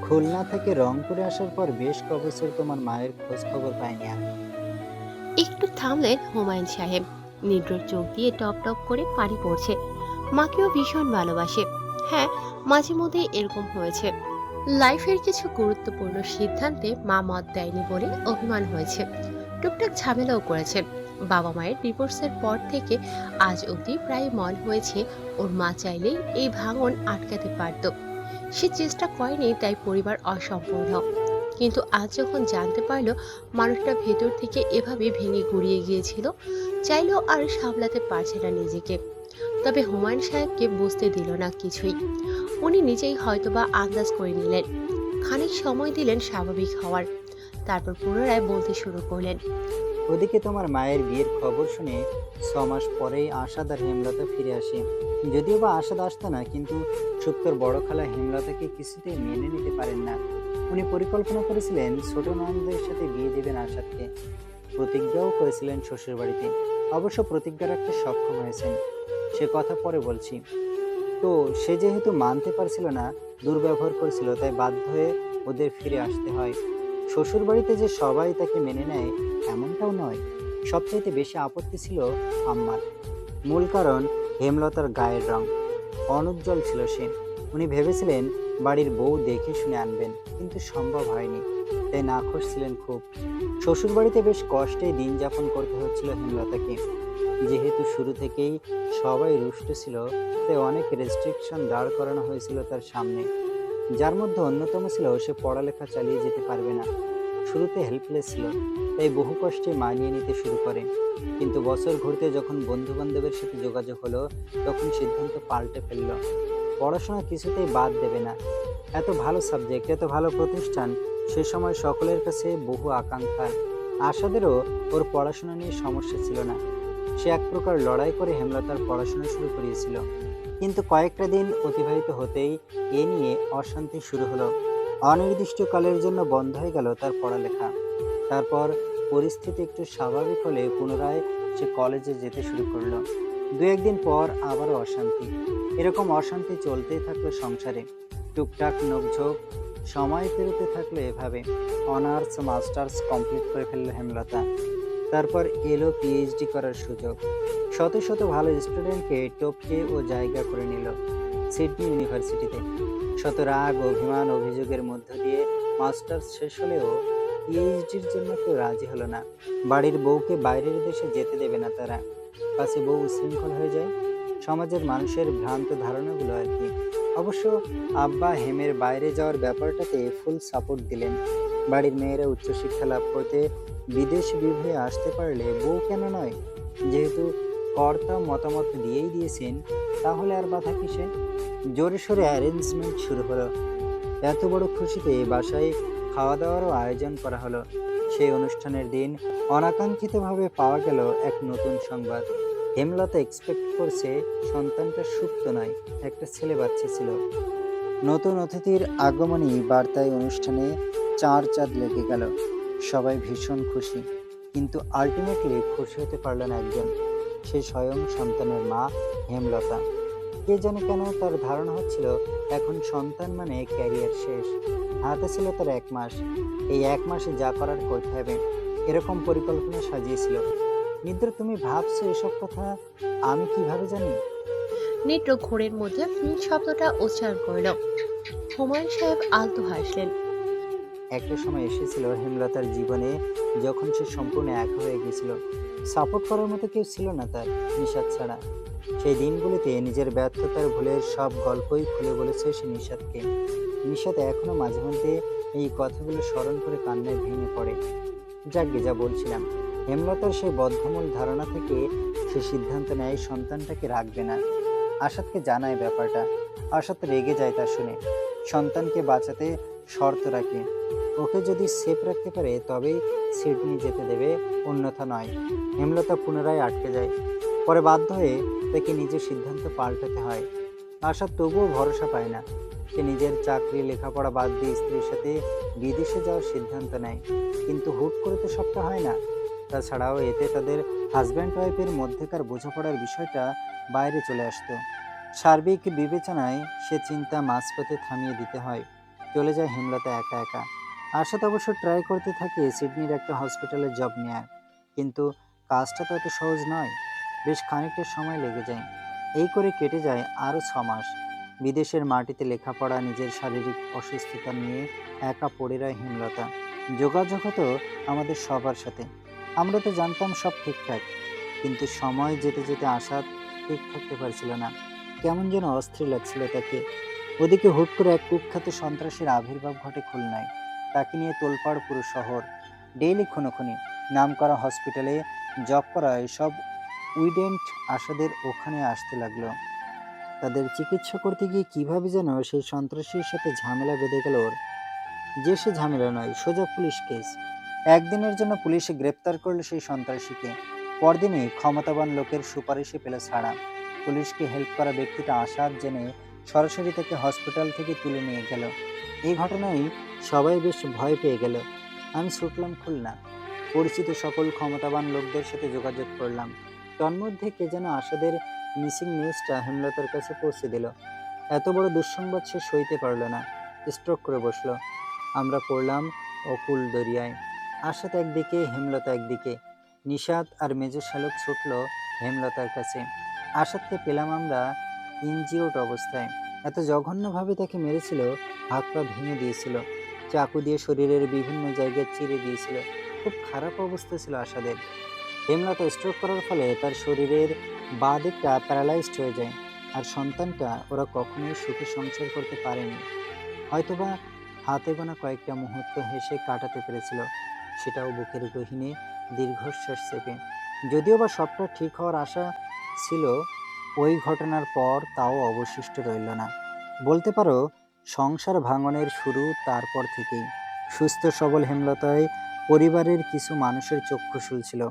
খুলনা থেকে রংপুরে আসার পর বেশ কবছর তোমার মায়ের খোঁজ খবর পাইনি আর। একটু থামলেন হুমায়ুন সাহেব। নিদ্রর চোখ দিয়ে টপ টপ করে পানি পড়ছে। মাকেও ভীষণ ভালোবাসে। হ্যাঁ, মাঝে মধ্যেই এরকম হয়েছে। লাইফের কিছু গুরুত্বপূর্ণ সিদ্ধান্তে মা মত দেয়নি বলে অভিমান হয়েছে। টুকটাক ঝামেলাও করেছে। বাবা মায়ের ডিভোর্সের পর থেকে আজ অবধি প্রায় মন হয়েছে ওর মা চাইলেই এই ভাঙন আটকাতে পারত। সে চেষ্টা করেনি, তাই পরিবার অসম্পূর্ণ। কিন্তু আজ যখন জানতে পারলো মানুষটা ভেতর থেকে এভাবে ভেঙে গুড়িয়ে গিয়েছিল, চাইলেও আর সামলাতে পারছে না নিজেকে। তবে হুমায়ুন সাহেবকে বুঝতে দিল না কিছুই। উনি নিজেই হয়তোবা আন্দাজ করে নিলেন। খানিক সময় দিলেন স্বাভাবিক হওয়ার। তারপর পুনরায় বলতে শুরু করলেন। ওদিকে তোমার মায়ের বিয়ের খবর শুনে 6 মাস পরেই আশাদ আর হেমলতা ফিরে আসে। যদিও বা আশাদ আসতো না, কিন্তু সুপ্তর বড় খালা হেমলতাকে কিছুতেই মেনে নিতে পারেন না। উনি পরিকল্পনা করেছিলেন ছোট ননদের সাথে বিয়ে দেবেন আশাদকে। প্রতিজ্ঞাও করেছিলেন শ্বশুর বাড়িতে। অবশ্য প্রতিজ্ঞা রাখতে সক্ষম হয়েছেন, সে কথা পরে বলছি। তো সে যেহেতু মানতে পারছিল না, দুর্ব্যবহার করেছিল, তাই বাধ্য হয়ে ওদের ফিরে আসতে হয়। শ্বশুর বাড়িতে যে সবাই তাকে মেনে নেয় এমনটাও নয়। সবচাইতে বেশি আপত্তি ছিল আম্মার। মূল কারণ হেমলতার গায়ের রং। অনুজ্জ্বল ছিল সে। উনি ভেবেছিলেন বাড়ির বউ দেখে শুনে আনবেন, কিন্তু সম্ভব হয়নি। তাই নাখোশ ছিলেন খুব। শ্বশুর বাড়িতে বেশ কষ্টেই দিন যাপন করতে হচ্ছিল হেমলতাকে। যেহেতু শুরু থেকেই সবাই রুষ্ট ছিল, তাই অনেক রেস্ট্রিকশন দাঁড় করানো হয়েছিল তার সামনে। যার মধ্যে অন্যতম ছিল সে পড়ালেখা চালিয়ে যেতে পারবে না। শুরুতে হেল্পলেস ছিল, তাই বহু কষ্টে মানিয়ে নিতে শুরু করে। কিন্তু বছর ঘুরতে যখন বন্ধু বান্ধবের সাথে যোগাযোগ হলো, তখন সিদ্ধান্ত পাল্টে ফেললো। পড়াশোনা কিছুতেই বাদ দেবে না। এত ভালো সাবজেক্ট, এত ভালো প্রতিষ্ঠান, সে সময় সকলের কাছে বহু আকাঙ্ক্ষা। আশাদেরও ওর পড়াশোনা নিয়ে সমস্যা ছিল না। সে এক প্রকার লড়াই করে হেমলতার পড়াশোনা শুরু করিয়েছিল। কিন্তু কয়েকটা দিন অতিবাহিত হতেই এ নিয়ে অশান্তি শুরু হলো। অনির্দিষ্টকালের জন্য বন্ধ হয়ে গেল তার পড়ালেখা। তারপর পরিস্থিতি একটু স্বাভাবিক হলে পুনরায় সে কলেজে যেতে শুরু করলো। 2-1 দিন পর আবারও অশান্তি। এরকম অশান্তি চলতেই থাকলো সংসারে। টুকটাক নোকঝোঁক। সময় পেরোতে থাকলো এভাবে। অনার্স মাস্টার্স কমপ্লিট করে ফেললো হেমলতা। তারপর এলো পিএইচডি করার সুযোগ। শত শত ভালো স্টুডেন্টকে টপকে ও জায়গা করে নিল সিডনি ইউনিভার্সিটিতে। শত রাগ, অভিমান, অভিযোগের মধ্য দিয়ে মাস্টার্স শেষ হলেও পিএইচডির জন্য কেউ রাজি হলো না। বাড়ির বউকে বাইরের দেশে যেতে দেবে না তারা। কাছে বউ উচ্ছৃঙ্খল হয়ে যায়। সমাজের মানুষের ভ্রান্ত ধারণাগুলো আর কি। অবশ্য আব্বা হেমের বাইরে যাওয়ার ব্যাপারটাতে ফুল সাপোর্ট দিলেন। বাড়ির মেয়েরা উচ্চশিক্ষা লাভ করতে বিদেশ বিভুঁয়ে আসতে পারলে বউ কেন নয়? যেহেতু কর্তা মতামত দিয়েই দিয়েছেন, তাহলে আর বাধা কিসে? জোরে সোরে অ্যারেঞ্জমেন্ট শুরু হলো। এত বড় খুশিতে বাসায় খাওয়া দাওয়ারও আয়োজন করা হলো। সেই অনুষ্ঠানের দিন অনাকাঙ্ক্ষিতভাবে পাওয়া গেল এক নতুন সংবাদ। হেমলতা এক্সপেক্ট করছে সন্তানটা সুপ্ত নয়, একটা ছেলে বাচ্চা ছিল। নতুন অতিথির আগমনী বার্তায় অনুষ্ঠানে চাঁদ লেগে গেল। সবাই ভীষণ খুশি, কিন্তু আলটিমেটলি খুশি হতে পারল না একজন। সে স্বয়ং সন্তানের মা হেমলতা। কে জানে কেন তার ধারণা হচ্ছিল এখন সন্তান মানে ক্যারিয়ার শেষ। হাতে ছিল তার 1 মাস। এই 1 মাসে যা করার করতে হবে, এরকম পরিকল্পনা সাজিয়েছিল। নিদ্র, তুমি ভাবছো এসব কথা আমি কিভাবে জানি? নিত্র ঘোরের মধ্যে শব্দটা উচ্চারণ করল। হুমায়ুন সাহেব আলতো হাসলেন। একটা সময় এসেছিল হেমলতার জীবনে যখন সে সম্পূর্ণ একা হয়ে গেছিল। সাপোর্ট করার মতো কেউ ছিল না তার, নিশাত ছাড়া। সেই দিনগুলিতে নিজের ব্যর্থতার ভুলের সব গল্পই খুলে বলেছে সে নিশাতকে। নিশাত এখনো মাঝে মধ্যে এই কথাগুলো স্মরণ করে কান্নায় ভেঙে পড়ে। যাকে যা বলছিলাম, হেমলতার সেই বদ্ধমূল ধারণা থেকে সে সিদ্ধান্ত নেয় সন্তানটাকে রাখবে না। আসাদকে জানায় ব্যাপারটা। আসাদ রেগে যায় তা শুনে। সন্তানকে বাঁচাতে শর্ত রাখে, ওকে যদি সেফ রাখতে পারে তবেই সিডনি যেতে দেবে, অন্যথা নয়। হেমলতা পুনরায় আটকে যায়। পরে বাধ্য হয়ে তাকে নিজের সিদ্ধান্ত পাল্টাতে হয়। আসাদ তবুও ভরসা পায় না। সে নিজের চাকরি লেখাপড়া বাদ দিয়ে স্ত্রীর সাথে বিদেশে যাওয়ার সিদ্ধান্ত নেয়। কিন্তু হুট করে তো সবটা হয় না। তাছাড়াও এতে তাদের হাজব্যান্ড ওয়াইফের মধ্যেকার বোঝাপড়ার বিষয়টা বাইরে চলে আসতো। সার্বিক বিবেচনায় সে চিন্তা মাঝপথে থামিয়ে দিতে হয়। চলে যায় হেমলতা একা একা। আশাত অবশ্য ট্রাই করতে থাকে সিডনির একটা হসপিটালে জব নেয়ার, কিন্তু কাজটা তো এত সহজ নয়। বেশ খানিকটা সময় লেগে যায়। এই করে কেটে যায় আরও 6 মাস। বিদেশের মাটিতে লেখাপড়া, নিজের শারীরিক অসুস্থতা নিয়ে একা পড়ে রয় হেমলতা। যোগাযোগ হতো আমাদের সবার সাথে। আমরা তো জানতাম সব ঠিকঠাক, কিন্তু সময় যেতে যেতে আশাত ঠিক থাকতে পারছিল না। কেমন যেন অস্থির লাগছিল তাকে। ওদিকে হুট করে এক কুখ্যাত সন্ত্রাসীর আবির্ভাব ঘটে খুলনায়। তাকে নিয়ে তোলপাড় পুরো শহর। ডেইলি খুনোখুনি। নামকরা হসপিটালে জব করা এসব উইডেন্ট আশাদের ওখানে আসতে লাগলো। তাদের চিকিৎসা করতে গিয়ে কিভাবে যেন সেই সন্ত্রাসীর সাথে ঝামেলা বেঁধে গেল ওর। যে সে ঝামেলা নয়, সোজা পুলিশ কেস। একদিনের জন্য পুলিশে গ্রেপ্তার করলো সেই সন্ত্রাসীকে। পরদিনই ক্ষমতাবান লোকের সুপারিশে পেল ছাড়া। পুলিশকে হেল্প করা ব্যক্তিটা আসাদ জেনে সরাসরি তাকে হসপিটাল থেকে তুলে নিয়ে গেল। এই ঘটনায় সবাই বেশ ভয় পেয়ে গেল। আমি ছুটলাম খুলনা। পরিচিত সকল ক্ষমতাবান লোকদের সাথে যোগাযোগ করলাম। তন্মধ্যে কে যেন আসাদের মিসিং নিউজটা হেমলতার কাছে পৌঁছে দিল। এত বড় দুঃসংবাদ সে সইতে পারল না। স্ট্রোক করে বসলো। আমরা পড়লাম অকুল দরিয়ায়। আশাত একদিকে, হেমলতা একদিকে। নিশাত আর মেজ শ্যালক ছুটল হেমলতার কাছে। আশাদকে পেলাম আমরা ইনজিওর্ড অবস্থায়। এত জঘন্যভাবে তাকে মেরেছিল, হাত পা ভেঙে দিয়েছিল, চাকু দিয়ে শরীরের বিভিন্ন জায়গায় চিরে দিয়েছিল। খুব খারাপ অবস্থা ছিল আশাদের। হেমলতা স্ট্রোক করার ফলে তার শরীরের বাঁ দিকটা প্যারালাইজড হয়ে যায়। আর সন্তানটা ওরা কখনোই সুখে সংসার করতে পারেনি। হয়তোবা হাতে গোনা কয়েকটা মুহূর্ত হেসে কাটাতে পেরেছিল, সেটাও বুকের গহীনে দীর্ঘশ্বাস চেপে। যদিও বা সবটা ঠিক হওয়ার আশা ছিল, ওই ঘটনার পর তাও অবশিষ্ট রইল না। বলতে পারো সংসার ভাঙনের শুরু তারপর থেকেই। সুস্থ সবল হেমলতায় পরিবারের কিছু মানুষের চক্ষু খুলছিল।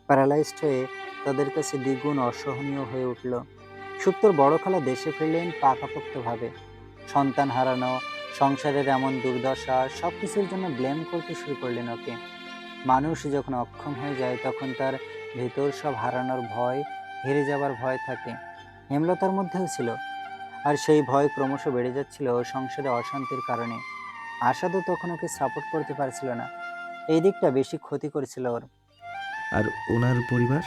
প্যারালাইজড হয়ে তাদের কাছে দ্বিগুণ অসহনীয় হয়ে উঠল। সুপ্তর বড় খালা দেশে ফিরলেন পাকাপোক্তভাবে। সন্তান হারানো, সংসারের এমন দুর্দশা, সবকিছুর জন্য ব্লেম করতে শুরু করলেন ওকে। মানুষ যখন অক্ষম হয়ে যায় তখন তার ভেতর সব হারানোর ভয়, হেরে যাবার ভয় থাকে। হেমলতার মধ্যেও ছিল। আর সেই ভয় ক্রমশ বেড়ে যাচ্ছিল সংসারে অশান্তির কারণে। আশাদও তখন ওকে সাপোর্ট করতে পারছিল না। এই দিকটা বেশি ক্ষতি করেছিল ওর। আর ওনার পরিবার?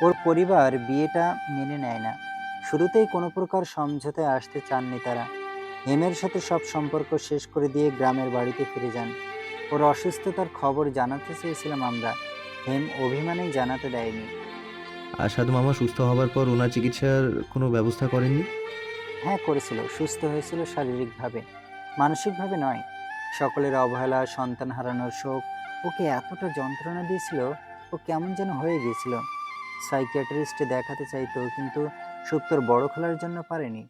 ওর পরিবার বিয়েটা মেনে নেয় না। শুরুতেই কোনো প্রকার সমঝোতায় আসতে চাননি তারা। হেমের সাথে সব সম্পর্ক শেষ করে দিয়ে গ্রামের বাড়িতে ফিরে যান। ওর অসুস্থতার খবর জানাতে চেয়েছিলাম আমরা, হেম অভিমানেই জানাতে দেয়নি। আর সাধু মামা সুস্থ হবার পর ওনার চিকিৎসার কোনো ব্যবস্থা করেননি? হ্যাঁ করেছিল, সুস্থ হয়েছিল শারীরিকভাবে, মানসিকভাবে নয়। সকলের অবহেলা, সন্তান হারানোর শোক ওকে এতটা যন্ত্রণা দিয়েছিল, ও কেমন যেন হয়ে গিয়েছিল। সাইকিয়াট্রিস্টে দেখাতে চাইতো, কিন্তু সুপ্তর বড় খোলার জন্য পারেনি।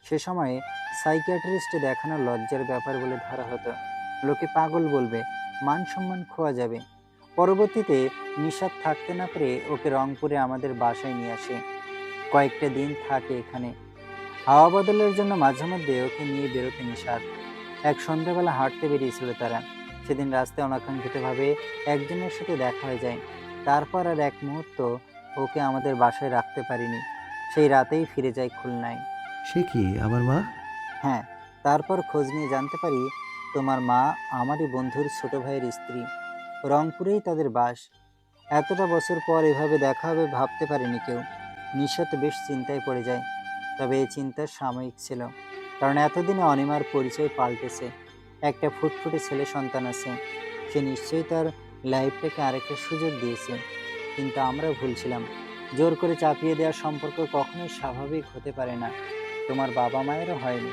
সে সময়ে সাইকিয়াট্রিস্টে দেখানো লজ্জার ব্যাপার বলে ধরা হতো, লোকে পাগল বলবে, মান সম্মান খোয়া যাবে। পরবর্তীতে নিষাদ থাকতে না পেরে ওকে রংপুরে আমাদের বাসায় নিয়ে আসে, কয়েকটা দিন থাকে এখানে। হাওয়া বদলের জন্য মাঝে মধ্যে ওকে নিয়ে বেরোতে নিষাদ। এক সন্ধ্যাবেলা হাঁটতে বেরিয়েছিল তারা, সেদিন রাস্তায় অনাকাঙ্ক্ষিতভাবে একজনের সাথে দেখা হয়ে যায়। তারপর আর এক মুহূর্ত ওকে আমাদের বাসায় রাখতে পারিনি, সেই রাতেই ফিরে যাই খুলনায়। সে কি, আমার মা? হ্যাঁ, তারপর খোঁজ নিয়ে জানতে পারি তোমার মা আমারই বন্ধুর ছোট ভাইয়ের স্ত্রী, রংপুরেই তাদের বাস। এতটা বছর পর এভাবে দেখা হবে ভাবতে পারেনি কেউ। নিশাত বেশ চিন্তায় পড়ে যায়, তবে এই চিন্তা সাময়িক ছিল, কারণ এতদিনে অনিমার পরিচয় পাল্টেছে। একটা ফুটফুটে ছেলে সন্তান আছে, সে নিশ্চয়ই তার লাইফটাকে আরেকটা সুযোগ দিয়েছে। কিন্তু আমরা ভুল ছিলাম, জোর করে চাপিয়ে দেওয়ার সম্পর্ক কখনোই স্বাভাবিক হতে পারে না, তোমার বাবা মায়েরও হয়নি।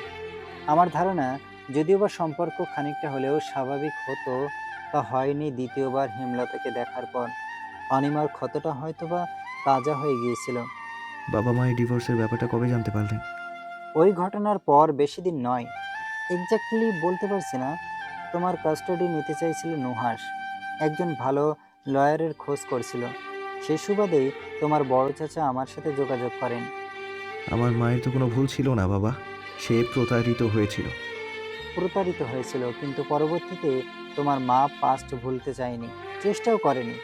আমার ধারণা যদিও বা সম্পর্ক খানিকটা হলেও স্বাভাবিক হতো, তা হয়নি দ্বিতীয়বার হেমলতাকে দেখার পর। অনিমার ক্ষতটা হয়তোবা তাজা হয়ে গিয়েছিল। বাবা মায়ের ডিভোর্সের ব্যাপারটা কবে জানতে পারলেন? ওই ঘটনার পর বেশি দিন নয়, এক্স্যাক্টলি বলতে পারছি না। তোমার কাস্টাডি নিতে চাইছিল নুহাস, একজন ভালো লয়ারের খোঁজ করছিল। সে সুবাদেই তোমার বড় চাচা আমার সাথে যোগাযোগ করেন। আমার মায়ের তো কোনো ভুল ছিল না বাবা, সে প্রতারিত হয়েছিল। প্রতারিত হয়েছিল, কিন্তু পরবর্তীতে তোমার মা পাস্ট ভুলতে চায়নি, চেষ্টাও করেনি।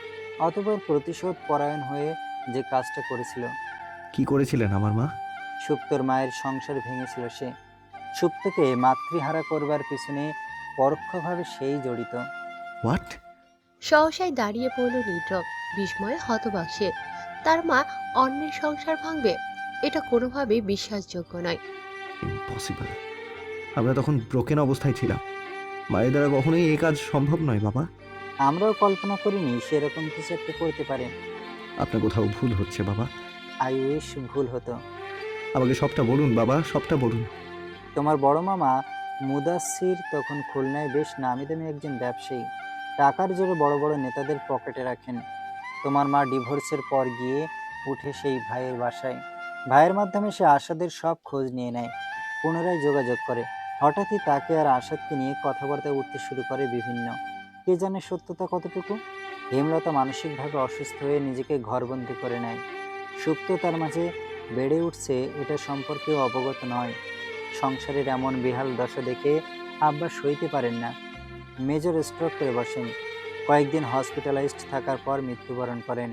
অতঃপর প্রতিশোধ পরায়ণ হয়ে যে কাজটা করেছিল। কি করেছিলেন আমার মা? সুপ্তর মায়ের সংসার ভেঙেছিল সে। সুপ্তকে মাতৃহারা করবার পিছনে পরোক্ষভাবে সেই জড়িত। হোয়াট? সহসায় দাঁড়িয়ে পড়ল নীরব, বিস্ময়ে হতবাক সে। তার মা অন্যের সংসার ভাঙবে? এটা কোনোভাবেই বিশ্বাসযোগ্য নয়। ইম্পসিবল। আমরা তখন ব্রোকেন অবস্থায় ছিলাম, মায়ের দ্বারা কখনোই এই কাজ সম্ভব নয় বাবা। আমরাও কল্পনা করিনি সেরকম কিছু একটা করতে পারেন। আপনার কোথাও ভুল হচ্ছে বাবা। আই উইশ ভুল হতো। আমাকে সবটা বলুন বাবা, সবটা বলুন। তোমার বড় মামা মুদাসসির তখন খুলনায় বেশ নামি দামি একজন ব্যবসায়ী, টাকার জোরে বড় বড় নেতাদের পকেটে রাখেন। তোমার মা ডিভোর্সের পর গিয়ে উঠে সেই ভাইয়ের বাসায়। ভাইয়ের মাধ্যমে সে আসাদের সব খোঁজ নিয়ে নেয়, পুনরায় যোগাযোগ করে। হঠাৎই তাকে আর আসাদকে নিয়ে কথাবার্তা উঠতে শুরু করে বিভিন্ন। কে জানে সত্যতা কতটুকু। হেমলতা মানসিকভাবে অসুস্থ হয়ে নিজেকে ঘরবন্দি করে নেয়। সুপ্ত তার মাঝে বেড়ে উঠছে এটা সম্পর্কেও অবগত নয়। সংসারের এমন বেহাল দশা দেখে আব্বা সইতে পারেন না, মেজর স্ট্রোক করে বসেন। কয়েকদিন হসপিটালাইজড থাকার পর মৃত্যুবরণ করেন।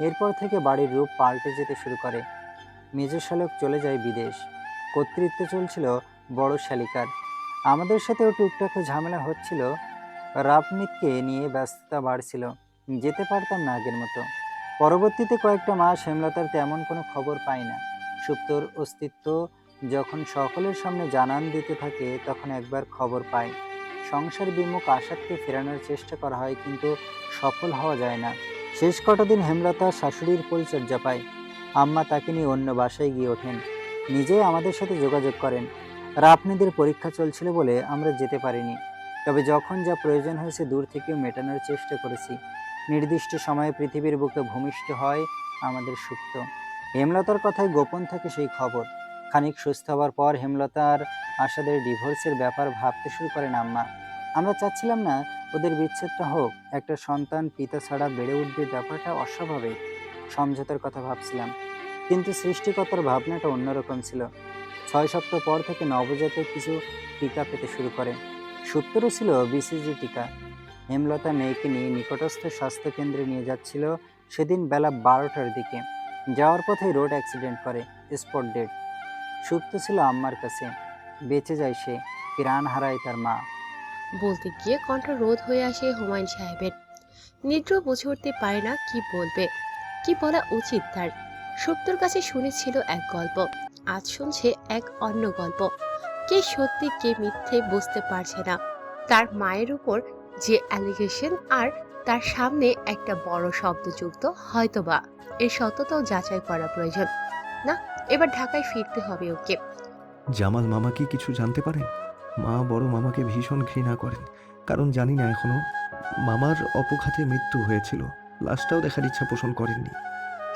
এরপর থেকে বাড়ির রূপ পাল্টে যেতে শুরু করে। মেজ শালক চলে যায় বিদেশ, কর্তৃত্ব চলছিল বড় শালিকার। আমাদের সাথেও টুকটাক ঝামেলা হচ্ছিল, রাবনীতকে নিয়ে ব্যস্ততা বাড়ছিল, যেতে পারতাম না আগের মতো। পরবর্তীতে কয়েকটা মাস হেমলতার তেমন কোনো খবর পাই না। সুপ্তর অস্তিত্ব যখন সকলের সামনে জানান দিতে থাকে, তখন একবার খবর পাই। সংসার বিমুখ আশাদকে ফেরানোর চেষ্টা করা হয়, কিন্তু সফল হওয়া যায় না। শেষ কটা দিন হেমলতা শাশুড়ির পরিচর্যা পায়। আম্মা তাকে নিয়ে অন্য বাসায় গিয়ে ওঠেন, নিজেই আমাদের সাথে যোগাযোগ করেন। রাপনিদের পরীক্ষা চলছিল বলে আমরা যেতে পারিনি, তবে যখন যা প্রয়োজন হয়েছে দূর থেকেও মেটানোর চেষ্টা করেছি। নির্দিষ্ট সময়ে পৃথিবীর বুকে ভূমিষ্ঠ হয় আমাদের সুপ্ত। হেমলতার কথায় গোপন থাকে সেই খবর। খানিক সুস্থ হওয়ার পর হেমলতা আর আশাদের ডিভোর্সের ব্যাপার ভাবতে শুরু করেন আম্মা। আমরা চাচ্ছিলাম না ওদের বিচ্ছেদটা হোক, একটা সন্তান পিতা ছাড়া বেড়ে উঠবে, ব্যাপারটা অস্বাভাবিক। সমঝোতার কথা ভাবছিলাম, কিন্তু সৃষ্টিকর্তার ভাবনাটা অন্যরকম ছিল। 6 সপ্তাহ পর থেকে নবজাতক কিছু টিকা পেতে শুরু করে। সূত্রও ছিল বিসিজি টিকা। হেমলতা মেয়েকে নিয়ে নিকটস্থ স্বাস্থ্যকেন্দ্রে নিয়ে যাচ্ছিল সেদিন বেলা 12টার দিকে। যাওয়ার পথেই রোড অ্যাক্সিডেন্ট করে, স্পট ডেড। সুপ্ত ছিল আম্মার কাছে, বেঁচে যায় সে, প্রাণ হারায় তার মা। বলতে গিয়ে কণ্ঠ রোধ হয়ে আসে হুমায়ুন সাহেবের। নিদ্র বুঝে উঠতে পারে না কি বলবে, কি বলা উচিত তার। সুপ্তর কাছে শুনেছিল এক গল্প, আজ শুনছে এক অন্য গল্প। কে সত্যি কে মিথ্যে বুঝতে পারছে না। তার মায়ের উপর যে অ্যালিগেশন আর তার সামনে একটা বড় শব্দ যুক্ত হয়তোবা এর সত্যতাও যাচাই করা প্রয়োজন। না, এবার ঢাকায় ফিরতে হবে ওকে। জামাল মামা কি কিছু জানতে পারেন? মা বড় মামাকে ভীষণ ঘৃণা করেন, কারণ জানি না এখনো মামার অপঘাতে মৃত্যু হয়েছিল, লাশটাও দেখার ইচ্ছা পোষণ করেননি।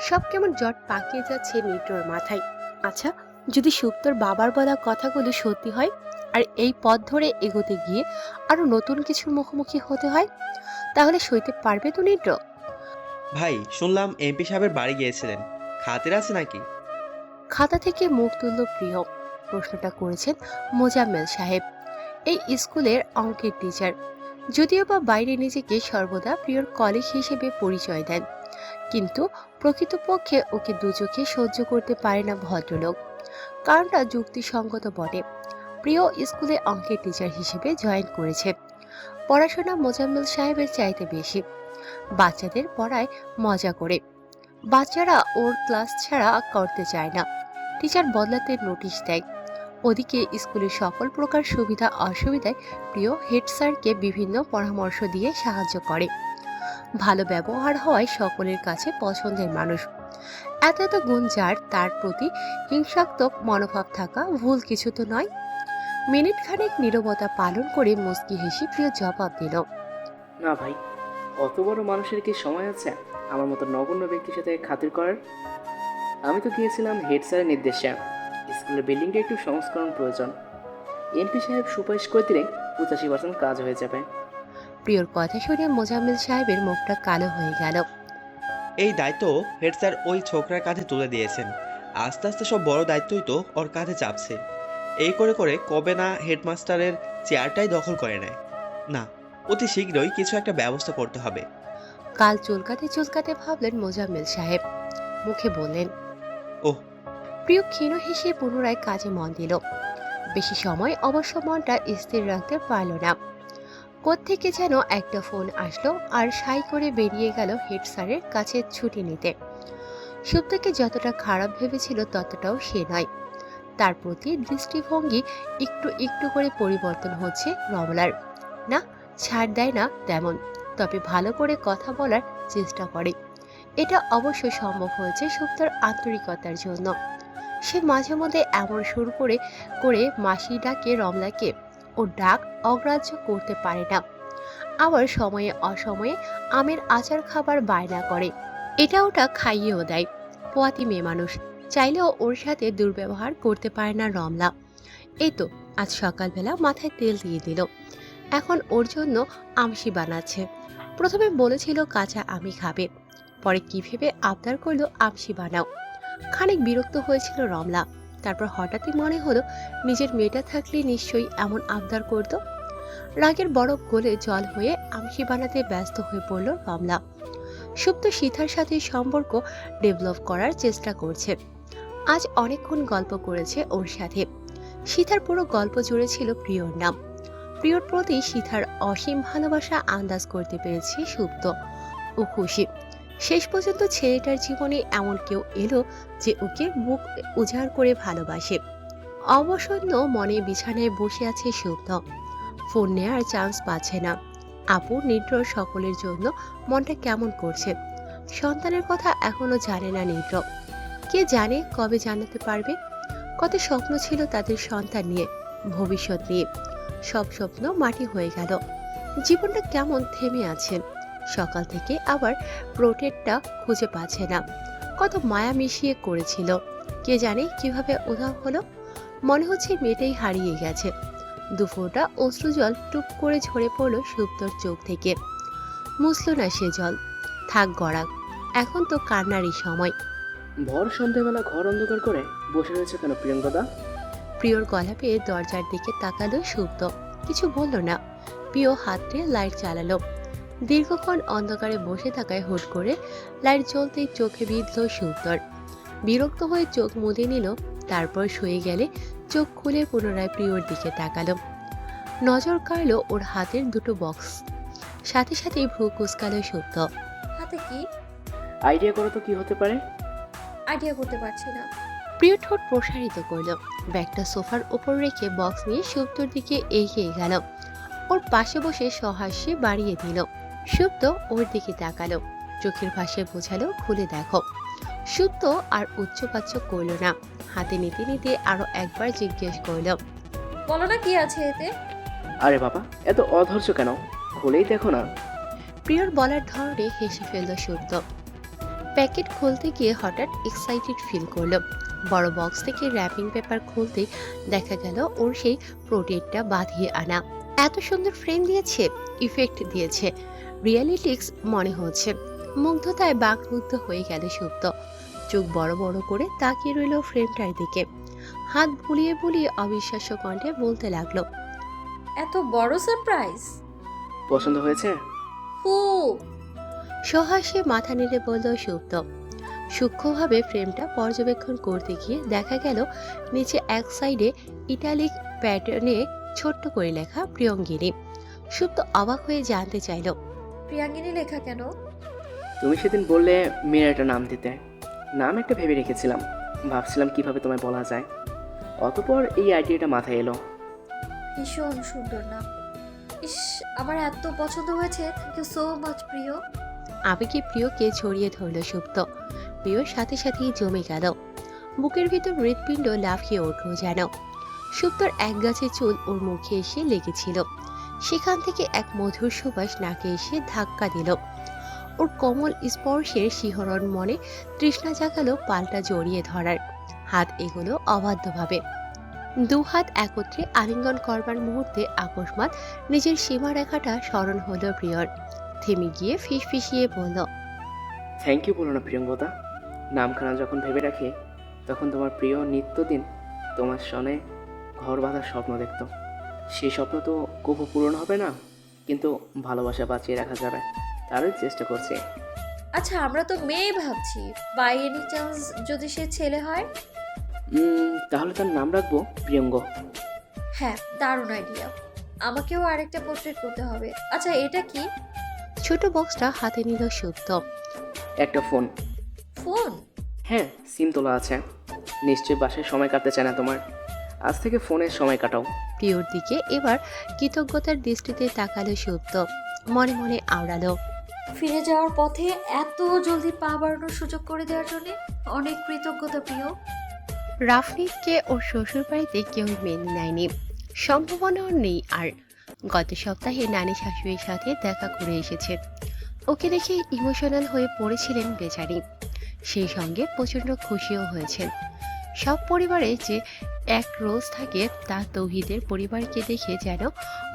সব কেমন জট পাকিয়ে যাচ্ছে নিটোর মাথায়। আচ্ছা, যদি সুপ্তর বাবার বলা কথাগুলো সত্যি হয় আর এই পথ ধরে এগোতে গিয়ে আরো নতুন কিছুর মুখোমুখি হতে হয়, তাহলে সইতে পারবে তো নিটো? ভাই, শুনলাম এমপি সাহেবের বাড়ি গিয়েছিলেন, খাতির আছে নাকি? খাতা থেকে মুখ তুলল প্রিয়। প্রশ্নটা করেছেন মোজাম্মেল সাহেব, এই স্কুলের অঙ্কের টিচার। যদিও বা বাইরে নিজেকে সর্বদা প্রিয়র কলিগ হিসেবে পরিচয় দেন, কিন্তু প্রকৃতপক্ষে ওকে দুচোখে সহ্য করতে পারে না ভদ্রলোক। কারণটা যুক্তিসঙ্গত বটে। প্রিয় স্কুলে অঙ্কের টিচার হিসেবে জয়েন করেছে। পড়াশোনা মোজাম্মেল সাহেবের চাইতে বেশি। বাচ্চাদের পড়ায় মজা করে। বাচ্চারা ওর ক্লাস ছাড়া করতে চায় না। টিচার বদলাতে নোটিশ দেয়। ওদিকে স্কুলের সকল প্রকার সুবিধা অসুবিধায় প্রিয় হেড স্যারকে বিভিন্ন পরামর্শ দিয়ে সাহায্য করে। ভালো ব্যবহার হওয়ায় সকলের কাছে পছন্দের মানুষ। এত এত গুণ যার, তার প্রতি হিংসাত্মক মনোভাব থাকা ভুল কিছু তো নয়। মিনিট খানেক নীরবতা পালন করে মুচকি হেসে প্রিয় জবাব দিল, না ভাই, অত বড় মানুষের কি সময় আছে আমার মতো নগণ্য ব্যক্তির সাথে খাতির করার? আমি তো গিয়েছিলাম হেড স্যারের নির্দেশে। স্কুলের বিল্ডিংটা একটু সংস্করণ প্রয়োজন। এমপি সাহেব সুপারিশ করে দিলে 85% কাজ হয়ে যাবে। প্রিয়র কথা শুনে মোজাম্মেল সাহেবের মুখটা কালো হয়ে গেল। এই দায়িত্ব হেড স্যার ওই ছোকরার কাঁধে তুলে দিয়েছেন। আস্তে আস্তে সব বড় দায়িত্বই তো ওর কাঁধে চাপছে। এই করে করে কবে না হেডমাস্টারের চেয়ারটাই দখল করে নেয়। না, অতি শীঘ্রই কিছু একটা ব্যবস্থা করতে হবে। কাল চুলকাতে চুলকাতে ভাবলেন মোজাম্মেল সাহেব। মুখে বললেন, ওহ। প্রিয় ক্ষীণ হেসে পুনরায় কাজে মন দিল। বেশি সময় অবশ্য মনটা স্থির রাখতে পারল না। কোত্থেকে যেন একটা ফোন আসলো আর সাই করে বেরিয়ে গেল হেড স্যারের কাছে ছুটি নিতে। সুপ্তাকে যতটা খারাপ ভেবেছিল ততটাও সে নয়। তার প্রতি দৃষ্টিভঙ্গি একটু একটু করে পরিবর্তন হচ্ছে রমলার। না, ছাড় দেয় না তেমন, তবে ভালো করে কথা বলার চেষ্টা করে। এটা অবশ্যই সম্ভব হয়েছে সুপ্তার আন্তরিকতার জন্য। সে মাঝে মধ্যে এমন শুরু করে করে মাসি ডাকে রমলাকে, ও ডাক অগ্রাহ্য করতে পারে না। আবার সময়ে অসময়ে আমের আচার খাবার বায়না করে, এটা ওটা খাইয়েও দেয়। পোয়াতি মেয়ে মানুষ, চাইলেও ওর সাথে দুর্ব্যবহার করতে পারে না রমলা। এই তো আজ সকালবেলা মাথায় তেল দিয়ে দিল, এখন ওর জন্য আমশি বানাচ্ছে। প্রথমে বলেছিল কাঁচা আমি খাবে, পরে কি ভেবে আবদার করলো আমশি বানাও। খানিক বিরক্ত হয়েছিল রমলা, তারপর হঠাৎই মনে হলো নিজের মেয়েটা থাকলে নিশ্চয়ই এমন আবদার করত। রাগের বরফ গলে জল হয়ে আমশি বানাতে ব্যস্ত হয়ে পড়ল রমলা। সুপ্ত শিথার সাথে সম্পর্ক ডেভেলপ করার চেষ্টা করছে। আজ অনেকক্ষণ গল্প করেছে ওর সাথে। শিথার পুরো গল্প জুড়ে ছিল প্রিয়র নাম। প্রিয়র প্রতি শিথার অসীম ভালোবাসা আন্দাজ করতে পেরেছে সুপ্ত। ও খুশি, শেষ পর্যন্ত ছেলেটার জীবনে এমন কেউ এলো যে ওকে বুক উজাড় করে ভালোবাসে। অবসন্ন মনে বিছানায় বসে আছে সুপ্ত। ফোন নেওয়ার চান্স পাচ্ছে না। আপু, নিদ্র সকলের জন্য মনটা কেমন করছে। সন্তানের কথা এখনো জানে না নিদ্র। কে জানে কবে জানাতে পারবে। কত স্বপ্ন ছিল তাদের সন্তান নিয়ে, ভবিষ্যৎ নিয়ে। সব স্বপ্ন মাটি হয়ে গেল। জীবনটা কেমন থেমে আছে। সকাল থেকে আবার প্রোটেটটা খুঁজে পাচ্ছে না। কত মায়া মিশিয়ে করেছিল, কে জানে কিভাবে উধাও হলো। মনে হচ্ছে মেয়েটাই হারিয়ে গেছে। দুফোঁটা অশ্রুজল টুপ করে ঝরে পড়ল সুপ্তর চোখ থেকে। মুছল না সে জল, থাক গড়াক, এখন তো কান্নারই সময়। ভর সন্ধ্যাবেলা ঘর অন্ধকার করে বসে রয়েছে কেন প্রিয়ঙ্কদা? প্রিয়র গলা পেয়ে দরজার দিকে তাকালো সুপ্ত, কিছু বলল না। প্রিয় হাত দিয়ে লাইট চালালো। দীর্ঘক্ষণ অন্ধকারে বসে থাকায় হুট করে লাইট জ্বলতেই চোখে বিঁধল সুপ্তর। বিরক্ত হয়ে চোখ মুদে নিল, তারপর শুয়ে গেলে চোখ খুলে পুনরায় প্রিয়র দিকে তাকালো। নজর কাড়ল ওর হাতের দুটো বক্স। সাথে সাথে ভ্রু কুঁচকালো সুপ্ত। হাতে কি? আইডিয়া করো তো কি হতে পারে? আইডিয়া করতে পারছি না। প্রিয় ঠোঁট প্রসারিত করল। ব্যাগটা সোফার উপর রেখে বক্স নিয়ে সুপ্তর দিকে এগিয়ে গেল। ওর পাশে বসে সহাস্যে বাড়িয়ে দিল। সুপ্ত ওর দিকে তাকালো, চোখের ভাষায় বোঝালো খুলে দেখো। সুপ্ত আর উচ্চবাচ্য করল না, হাতে নিতে নিতে আরো একবার জিজ্ঞেস করল, বলো না কি আছে এতে? আরে বাবা, এত অধৈর্য কেন? খুলেই দেখো না। প্রিয়র বলার ধরনে হেসে ফেলল সুপ্ত। প্যাকেট খুলতে গিয়ে হঠাৎ এক্সাইটেড ফিল করলো। বড় বক্স থেকে র্যাপিং পেপার খুলতে দেখা গেল ওর সেই প্রোটিনটা বাঁধিয়ে আনা। এত সুন্দর ফ্রেম দিয়েছে, ইফেক্ট দিয়েছে, রিয়েলিটিক্স মনে হচ্ছে। মুগ্ধতায় বাকরুদ্ধ হয়ে গেল সুপ্ত। চোখ বড় বড় করে তাকিয়ে রইল ফ্রেমটার দিকে। হাত বুলিয়ে বুলিয়ে অবিশ্বাস্য কণ্ঠে বলতে লাগলো, এত বড় সারপ্রাইজ! পছন্দ হয়েছে? খুব। সহাস্যে মাথা নেড়ে বলল সুপ্ত। সূক্ষ্মভাবে ফ্রেমটা পর্যবেক্ষণ করতে গিয়ে দেখা গেল নিচে এক সাইডে ইটালিক প্যাটার্নে ছোট্ট করে লেখা প্রিয়ঙ্গিনী। সুপ্ত অবাক হয়ে জানতে চাইল, প্রিয়াঙ্গিনী লেখা কেন? তুমি সেদিন বললে মেয়ের একটা নাম দিতে, নাম একটা ভেবে রেখেছিলাম, ভাবছিলাম কিভাবে তোমায় বলা যায়, অতপর এই আইডিয়াটা মাথায় এলো। ভীষণ সুন্দর নাম। ইস, আমার এত পছন্দ হয়েছে। থ্যাংক ইউ সো মাচ প্রিয়। আবেগে প্রিয়কে ছড়িয়ে ধরল সুপ্ত। প্রিয়র সাথে সাথেই জমে গেল, বুকের ভিতর হৃৎপিণ্ড লাফিয়ে উঠল যেন। সুপ্তর এক গাছে চুল ওর মুখে এসে লেগেছিল, সেখান থেকে এক মধুর সুবাস নাকে এসে ধাক্কা দিল। ওর কোমল স্পর্শের শিহরণ মনে তৃষ্ণা জাগালো পাল্টা জড়িয়ে ধরার। হাত এগোলো অবাধ্যভাবে। দু হাত একত্রে আলিঙ্গন করবার মুহূর্তে আকস্মাৎ নিজের সীমারেখাটা স্মরণ হলো প্রিয়র। থেমে গিয়ে ফিসফিসিয়ে বলল, থ্যাংক ইউ বলো না প্রিয়ঙ্গদা। নামখানা যখন ভেবে রাখি তখন তোমার প্রিয় নিত্যদিন তোমার সনে ঘর বাঁধার স্বপ্ন দেখতো। সেই স্বপ্ন তো কবু পূরণ হবে না, কিন্তু ভালোবাসা বাঁচিয়ে রাখা যাবে, তারই চেষ্টা করছি। আচ্ছা, আমরা তো মেয়ে ভাবছি, বাই এনি চান্স যদি সে ছেলে হয়? তাহলে তার নাম রাখবো প্রিয়ঙ্গ। হ্যাঁ, দারুণ আইডিয়া। আমাকেও আরেকটা পোর্ট্রেট করতে হবে। আচ্ছা, এটা কি? ছোট বক্সটা হাতে নিল সুপ্ত। একটা ফোন। ফোন? হ্যাঁ, সিম তোলা আছে। নিশ্চয়ই বাসায় সময় কাটতে চায় না তোমার, আজ থেকে ফোনে সময় কাটাও। প্রিয়র দিকে এবার কৃতজ্ঞতার দৃষ্টিতে তাকালো সুপ্ত, মনে মনে আওড়ালো, ফিরে যাওয়ার পথে এত জলদি পা বাড়ানোর সুযোগ করে দেওয়ার জন্য অনেক কৃতজ্ঞতা প্রিয়। রাফনিদকে ওর শ্বশুর বাড়িতে কেউ মেনে নেয়নি, সম্ভাবনাও নেই আর। গত সপ্তাহে নানি শাশুড়ির সাথে দেখা করে এসেছে। ওকে দেখে ইমোশনাল হয়ে পড়েছিলেন বেচারি, সেই সঙ্গে প্রচণ্ড খুশিও হয়েছেন। সব পরিবারে যে এক রোজ থাকে তা তৌহিদের পরিবারকে দেখে যেন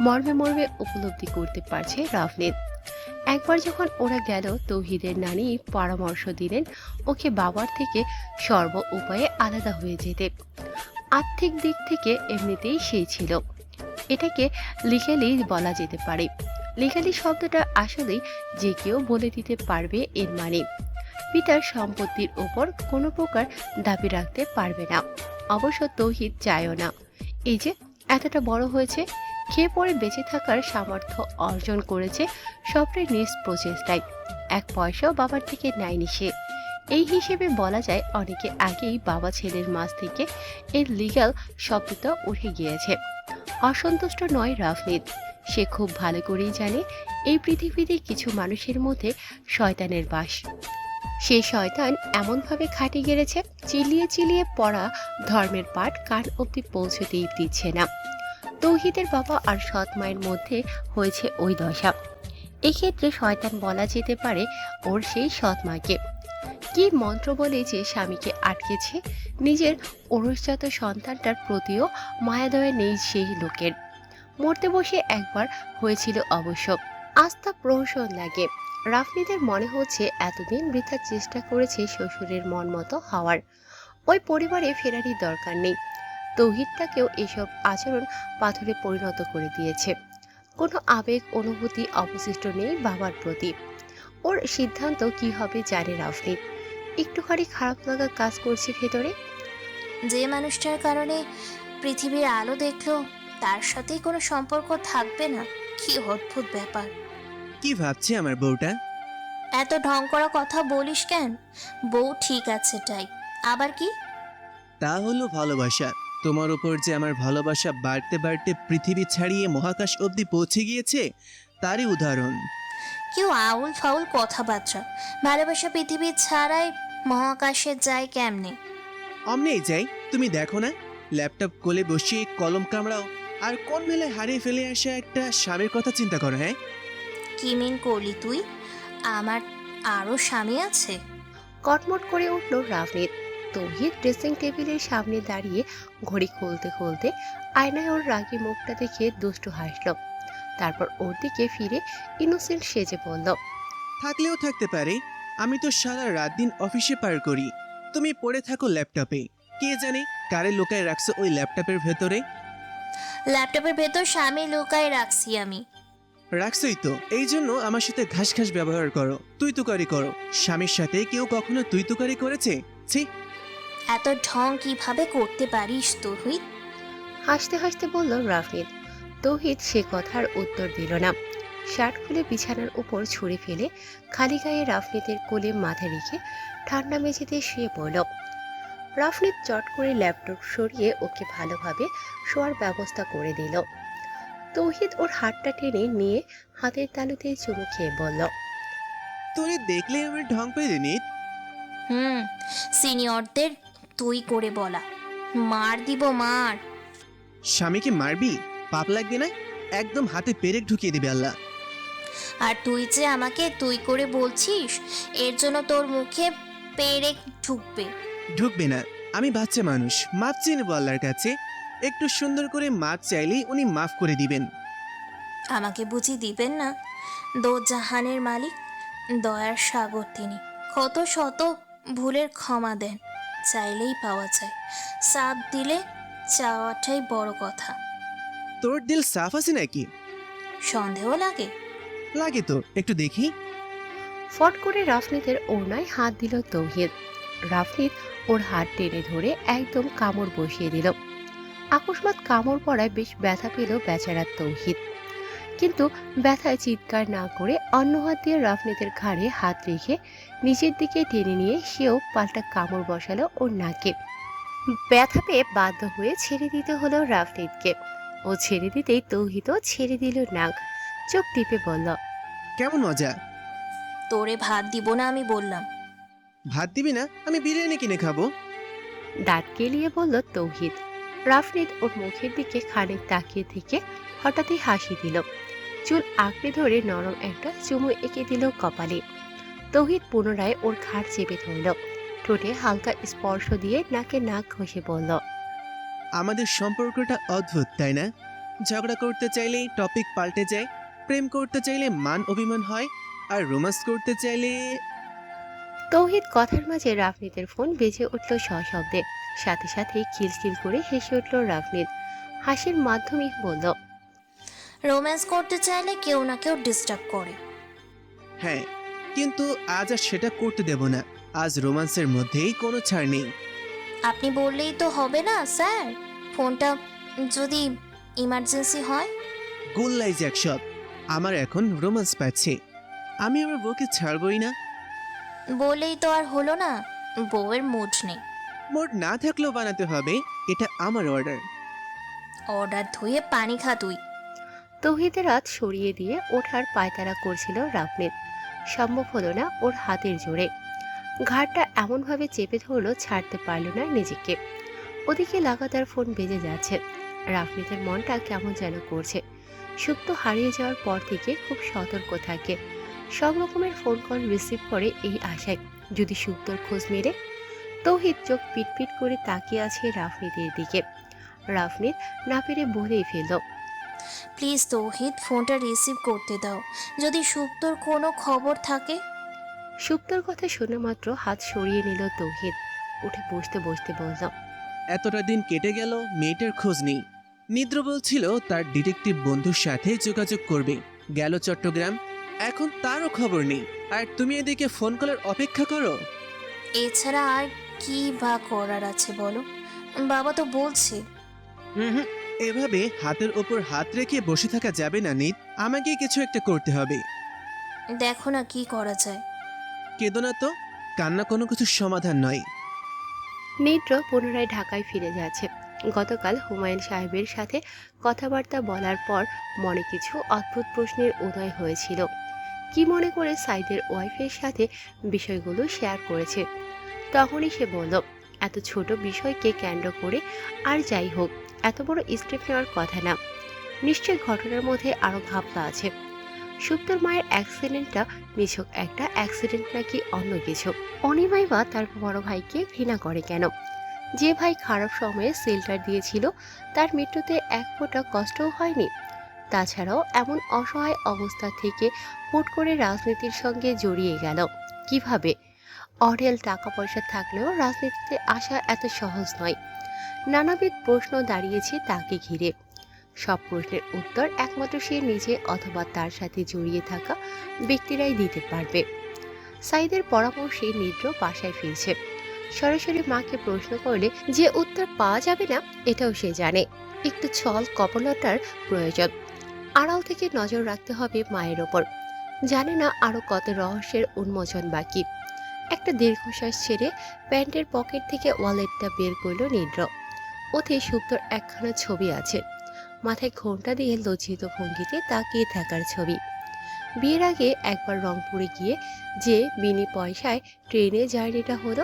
মর্মে মর্মে উপলব্ধি করতে পারছে রাফনিদ। একবার যখন ওরা গেল, তৌহিদের নানি পরামর্শ দিলেন ওকে বাবার থেকে সর্ব উপায়ে আলাদা হয়ে যেতে। আর্থিক দিক থেকে এমনিতেই সেই ছিল, এটাকে লিগালি বলা যেতে পারে। লিগালি শব্দটা আসলেই যে কেউ বলে দিতে পারবে এর মানে। পিতার সম্পত্তির ওপর কোনো প্রকার দাবি রাখতে পারবে না, অবশ্য তৌহিদ চায়ও না। এই যে এতটা বড় হয়েছে, খেয়ে পরে বেঁচে থাকার সামর্থ্য অর্জন করেছে সবটাই নিজ প্রচেষ্টায়, এক পয়সাও বাবার থেকে নেয়নি সে। এই হিসেবে বলা যায় অনেকে আগেই বাবা ছেলের মাঝ থেকে এর লিগ্যাল শব্দটা উঠে গিয়েছে। অসন্তুষ্ট নয় রাফনিদ, সে খুব ভালো করেই জানে এই পৃথিবীতে কিছু মানুষের মধ্যে শয়তানের বাস। সেই শয়তান এমনভাবে খাটে গেড়েছে, চিলিয়ে চিলিয়ে পড়া ধর্মের পাঠ কান অব্দি পৌঁছতেই দিচ্ছে না। তৌহিদের বাবা আর সৎ মায়ের মধ্যে হয়েছে ওই দশা। এক্ষেত্রে শয়তান বলা যেতে পারে ওর সেই সৎ মাকে। কি মন্ত্র বলে যে স্বামীকে আটকেছে, নিজের ওরসজাত সন্তানটার প্রতিও মায়াদয়া নেই সেই লোকের। মরতে বসে একবার হয়েছিল অবশ্য। আস্থা প্রহসন লাগে। রাফনিদের মনে হচ্ছে এতদিন বৃথা চেষ্টা করেছে শ্বশুরের মন মতো হওয়ার। ওই পরিবারে ফেরারই দরকার নেই। তৌহিদটাকেও এসব আচরণ পাথরে পরিণত করে দিয়েছে। কোনো আবেগ অনুভূতি অবশিষ্ট নেই বাবার প্রতি। ওর সিদ্ধান্ত কি হবে জানে রাফনিদ, একটুখানি খারাপ লাগা কাজ করছে ভেতরে। যে মানুষটার কারণে পৃথিবীর আলো দেখলো তার সাথেই কোনো সম্পর্ক থাকবে না, কি অদ্ভুত ব্যাপার। কি ভাবছে আমার বউটা? এত ঢং করা কথা বলিস কেন? বউ ঠিক আছে তাই, আবার কি? তা হলো ভালোবাসা। তোমার উপর যে আমার ভালোবাসা বাড়তে বাড়তে পৃথিবী ছাড়িয়ে মহাকাশ অবধি পৌঁছে গিয়েছে তারই উদাহরণ। কেউ আউল ফাউল কথাবার্তা। ভালোবাসা পৃথিবী ছাড়াই মহাকাশে যায় কেমনে? অমনেই যাই, তুমি দেখো না, ল্যাপটপ কোলে বসিয়ে কলম কামড়াও, আর কোন মেলায় হারিয়ে ফেলে আসা একটা স্বামীর কথা চিন্তা করো। হ্যাঁ, কি মিন করলি তুই? আমার আরও স্বামী আছে। কটমট করে উঠল রাফনিদ। তৌহিদ ড্রেসিং টেবিলের সামনে দাঁড়িয়ে ঘড়ি খুলতে খুলতে আয়নায় ওর রাগী মুখটা দেখে দুষ্টু হাসল। তারপর ওর দিকে ফিরে ইনোসেন্ট সেজে বলল, থাকলেও থাকতে পারে, আমি তো সারা রাত দিন অফিসে পার করি, তুমি পড়ে থাকো ল্যাপটপে। কে জানে কারে লুকায় রাখছো ওই ল্যাপটপের ভেতরে। ল্যাপটপের ভেতর স্বামী লুকায় রাখছি আমি। রাখছই তো, এই জন্য আমার সাথে ঘাস ঘাস ব্যবহার করো, তুই তুকারি করো। স্বামীর সাথে কেউ কখনো তুই তুকারি করেছে? ছি। এত ঢং কিভাবে করতে পারিস তুই? হাসতে হাসতে বলল রাফনিদ। তৌহিদ সে কথার উত্তর দিল না। শার্ট খুলে বিছানার উপর ছুঁড়ে ফেলে খালি গায়ে রাফনিদের কোলে মাথা রেখে ঠান্ডা মেঝেতে শুয়ে পড়ল। রাফনিদ চট করে ল্যাপটপ সরিয়ে ওকে ভালোভাবে শোয়ার ব্যবস্থা করে দিল। তৌহিদ ওর হাতটা টেনে নিয়ে হাতের তালুতে চুমু খেয়ে বলল, তোরে দেখলে আমার ঢং পেয়ে নিত। সিনিয়রদের তুই করে বলা। মার দিব, মার। স্বামীকে মারবি? পাপ লাগবে না? একদম হাতে পেরেক ঢুকিয়ে দিবে আল্লাহ। আর তুই যে আমাকে তুই করে বলছিস, এর জন্য তোর মুখে পেরেক ঢুকবে। ঢুকবে না, আমি বাচ্চা মানুষ, মাপ চেয়ে নেবো আল্লাহর কাছে। একটু সুন্দর করে মাপ চাইলেই উনি মাফ করে দিবেন। আমাকে বুঝি দিবেন না? দো জাহানের মালিক, দয়ার সাগর তিনি। কত শত ভুলের ক্ষমা দেন, চাইলেই পাওয়া যায়। সাথ দিলে চাওয়াটাই বড় কথা। তোর দিল সাফ আছে নাকি? সন্দেহ লাগে? লাগে তো, একটু দেখি। ফট করে রাফনিদের ওড়নায় হাত দিল তৌহিদ। রাফনিদ ওর হাত টেনে ধরে একদম কামড় বসিয়ে দিল। আকস্মাৎ কামড় পড়ায় বেশ ব্যথা পেল বেচারা তৌহিদ, কিন্তু ব্যথায় চিৎকার না করে অন্য হাত দিয়ে রাফনিদের ঘাড়ে হাত রেখে নিচের দিকে টেনে নিয়ে সেও পাল্টা কামড় বসালো ওর নাকে। ব্যথা পেয়ে বাধ্য হয়ে ছেড়ে দিতে হলো রাফনিদকে। ও ছেড়ে দিতেই তৌহিদও ছেড়ে দিল নাক। চোখ টিপে বলল, কেমন মজা? তোরে ভাত দিব না আমি বললাম। ভাত দিবি না? আমি বিরিয়ানি কিনে খাবো। দাঁত কেলিয়ে বলল তৌহিদ। রাফনিদ ওর মুখের দিকে খানিক তাকিয়ে থেকে হঠাৎই হাসি দিল। চুল আঁকড়ে ধরে নরম একটা চুমু এঁকে দিল কপালে। তৌহিদ পুনরায় ওর ঘাড় চেপে ধরল। ঠোঁটে হালকা স্পর্শ দিয়ে নাকে নাক ঘষে বলল, আমাদের সম্পর্কটা অদ্ভুত, তাই না? ঝগড়া করতে চাইলে টপিক পাল্টে যায়, প্রেম করতে চাইলে মান অভিমান হয়, আর রোমান্স করতে চাইলে। তৌহিদ কথার মাঝে রাফনিদের ফোন বেজে উঠল সশব্দে। সাথে সাথেই খিলখিল করে হেসে উঠল রাফনিদ। হাসির মাধ্যমে বলল, রোম্যান্স করতে চাইলে কেউ না কেউ ডিস্টার্ব করে। হ্যাঁ, কিন্তু আজ আর সেটা করতে দেব না। আজ রোমান্সের মধ্যেই কোনো ছাড় নেই। আপনি বললেই তো হবে না স্যার। ফোনটা যদি ইমার্জেন্সি হয়? গোল্লাই জ্যাকশট, আমার এখন রোমান্স পাচ্ছে। আমি আমার বউকে ছাড়বই না। বলেই তো আর হলো না, বউয়ের মুড নেই। মোট না থাকলেও বানাতে হবে, এটা আমার অর্ডার। অর্ডার ধুয়ে পানি খা তুই। তৌহিদের হাত সরিয়ে দিয়ে ওঠার পায়তারা করছিল রাফনিদ। সম্ভব হলো না ওর হাতের জোরে। ঘাড়টা এমনভাবে চেপে ধরলো ছাড়তে পারল না নিজেকে। ওদিকে লাগাতার ফোন বেজে যাচ্ছে। রাফনিদের মনটা কেমন যেন করছে। সুপ্ত হারিয়ে যাওয়ার পর থেকে খুব সতর্ক থাকে। সব রকমের ফোন কল রিসিভ করে এই আশায় যদি সুপ্তর খোঁজ মেরে। তৌহিদ চোখ পিটপিট করে তাকিয়ে আছে রাফনিদের দিকে। রাফনিদ না পেরে বলেই ফেলল, প্লিজ তৌহিদ, ফোনটা রিসিভ করতে দাও, যদি সুপ্তর কোনো খবর থাকে। সুপ্তর কথা শোনা মাত্র হাত সরিয়ে নিল তৌহিদ। উঠে বসতে বসতে বলল, এতটা দিন কেটে গেল, মেয়েটার খোঁজ নেই। নিদ্র বলছিল তার ডিটেকটিভ বন্ধুর সাথে যোগাযোগ করবে, গেল চট্টগ্রাম, এখন তারও খবর নেই। আর তুমি এদিকে ফোন কলের অপেক্ষা করো। এছাড়া আর কি বা করার আছে বলো? বাবা তো বলছে। হুম, এভাবে হাতের ওপর হাত রেখে বসে থাকা যাবে না নিত, আমাকে কিছু একটা করতে হবে। দেখো না কি করা যায়। কেঁদো না তো, কান্না কোনো কিছু সমাধান নয়। নিদ্র পুনরায় ঢাকায় ফিরে যাচ্ছে। গতকাল হুমায়ুন সাহেবের সাথে কথাবার্তা বলার পর মনে কিছু অদ্ভুত প্রশ্নের উদয় হয়েছিল। কি মনে করে সাইদের ওয়াইফের সাথে বিষয়গুলো শেয়ার করেছে। তখনই সে বলল, এত ছোট বিষয়কে কেন্দ্র করে আর যাই হোক এত বড় স্টেপ নেওয়ার কথা না। নিশ্চয় ঘটনার মধ্যে আরো ঘাপলা আছে। সুপ্তর মায়ের অ্যাক্সিডেন্টটা নিছক একটা অ্যাক্সিডেন্ট নাকি অন্য কিছু? অনিমাই বা তার বড় ভাইকে ঘৃণা করে কেন? যে ভাই খারাপ সময়ে শেল্টার দিয়েছিল তার মৃত্যুতে এক ফোঁটা কষ্টও হয়নি। তাছাড়াও এমন অসহায় অবস্থা থেকে হুট করে রাজনীতির সঙ্গে জড়িয়ে গেল কিভাবে? অঢেল টাকা পয়সা থাকলেও রাজনীতিতে আসা এত সহজ নয়। নানাবিধ প্রশ্ন দাঁড়িয়েছে তাকে ঘিরে। সব প্রশ্নের উত্তর একমাত্র সে নিজে অথবা তার সাথে জড়িয়ে থাকা ব্যক্তিরাই দিতে পারবে। সাইদের পরামর্শে নিদ্র বাসায় ফিরছে। সরাসরি মাকে প্রশ্ন করলে যে উত্তর পাওয়া যাবে না এটাও সে জানে। একটু ছল কপলতার প্রয়োজন। আড়াল থেকে নজর রাখতে হবে মায়ের ওপর। জানে না আরো কত রহস্যের উন্মোচন বাকি। একটা দীর্ঘশ্বাস ছেড়ে প্যান্টের পকেট থেকে ওয়ালেটটা বের করল নিদ্র। ওতে সুপ্তর একখানা ছবি আছে। মাথায় ঘোমটা দিয়ে লজ্জিত ভঙ্গিতে তাকিয়ে থাকার ছবি। বিয়ের আগে একবার রংপুরে গিয়ে যে বিনি পয়সায় ট্রেনে জার্নিটা হলো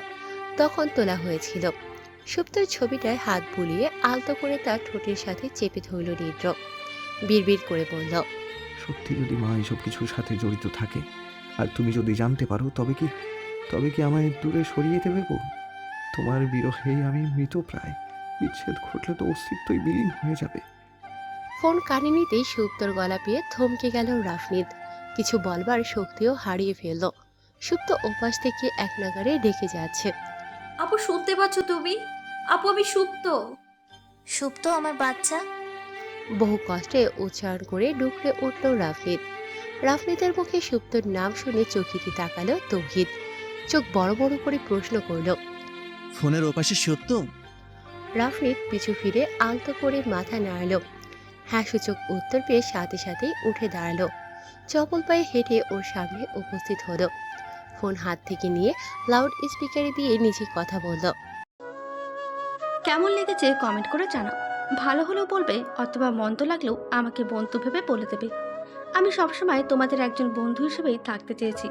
তখন তোলা হয়েছিল। সুপ্তর ছবিটায় হাত বুলিয়ে আলতো করে তার ঠোঁটের সাথে চেপে ধরল নিদ্র। বিড়বিড় করে বলল, সত্যি যদি মা এসব কিছুর সাথে জড়িত থাকে আর তুমি যদি জানতে পারো তবে কি আমায় দূরে সরিয়ে দেবে গো? তোমার বিরহেই আমি মৃত প্রায়। বিচ্ছেদ ঘটলে তো অস্তিত্বই বিলীন হয়ে যাবে। ফোন কানে নিতেই সুপ্তর গলা পেয়ে থমকে গেল রাফনিদ। কিছু বলবার শক্তিও হারিয়ে ফেলল। সুপ্ত ওপাশ থেকে এক নাগারে ডেকে যাচ্ছে, আপু শুনতে পাচ্ছ তুমি? আপু আমি সুপ্ত। সুপ্ত আমার বাচ্চা। বহু কষ্টে উচ্চারণ করে ডুকরে উঠল রাফনিদ। রাফনিদের মুখে সুপ্তর নাম শুনে চকিতে তাকালো তৌহিদ। চোখ বড় বড় করে প্রশ্ন করল, ফোনের ওপাশে সত্য? রাফনিদ পিছু ফিরে আলতো করে মাথা নাড়ল। হ্যাঁ সূচক উত্তর পেয়ে সাথে সাথেই উঠে দাঁড়ালো। চপল পায়ে হেঁটে ওর সামনে উপস্থিত হলো। ফোন হাত থেকে নিয়ে লাউড স্পিকারে দিয়ে নিজে কথা বলল। কেমন লেগেছে কমেন্ট করে জানাও। ভালো হলেও বলবে অথবা মন্দ লাগলেও আমাকে বন্ধু ভেবে বলে দেবে। আমি সবসময় তোমাদের একজন বন্ধু হিসেবেই থাকতে চেয়েছি,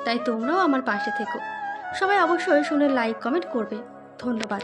তাই তোমরাও আমার পাশে থেকো। সবাই অবশ্যই শুনে লাইক কমেন্ট করবে। ধন্যবাদ।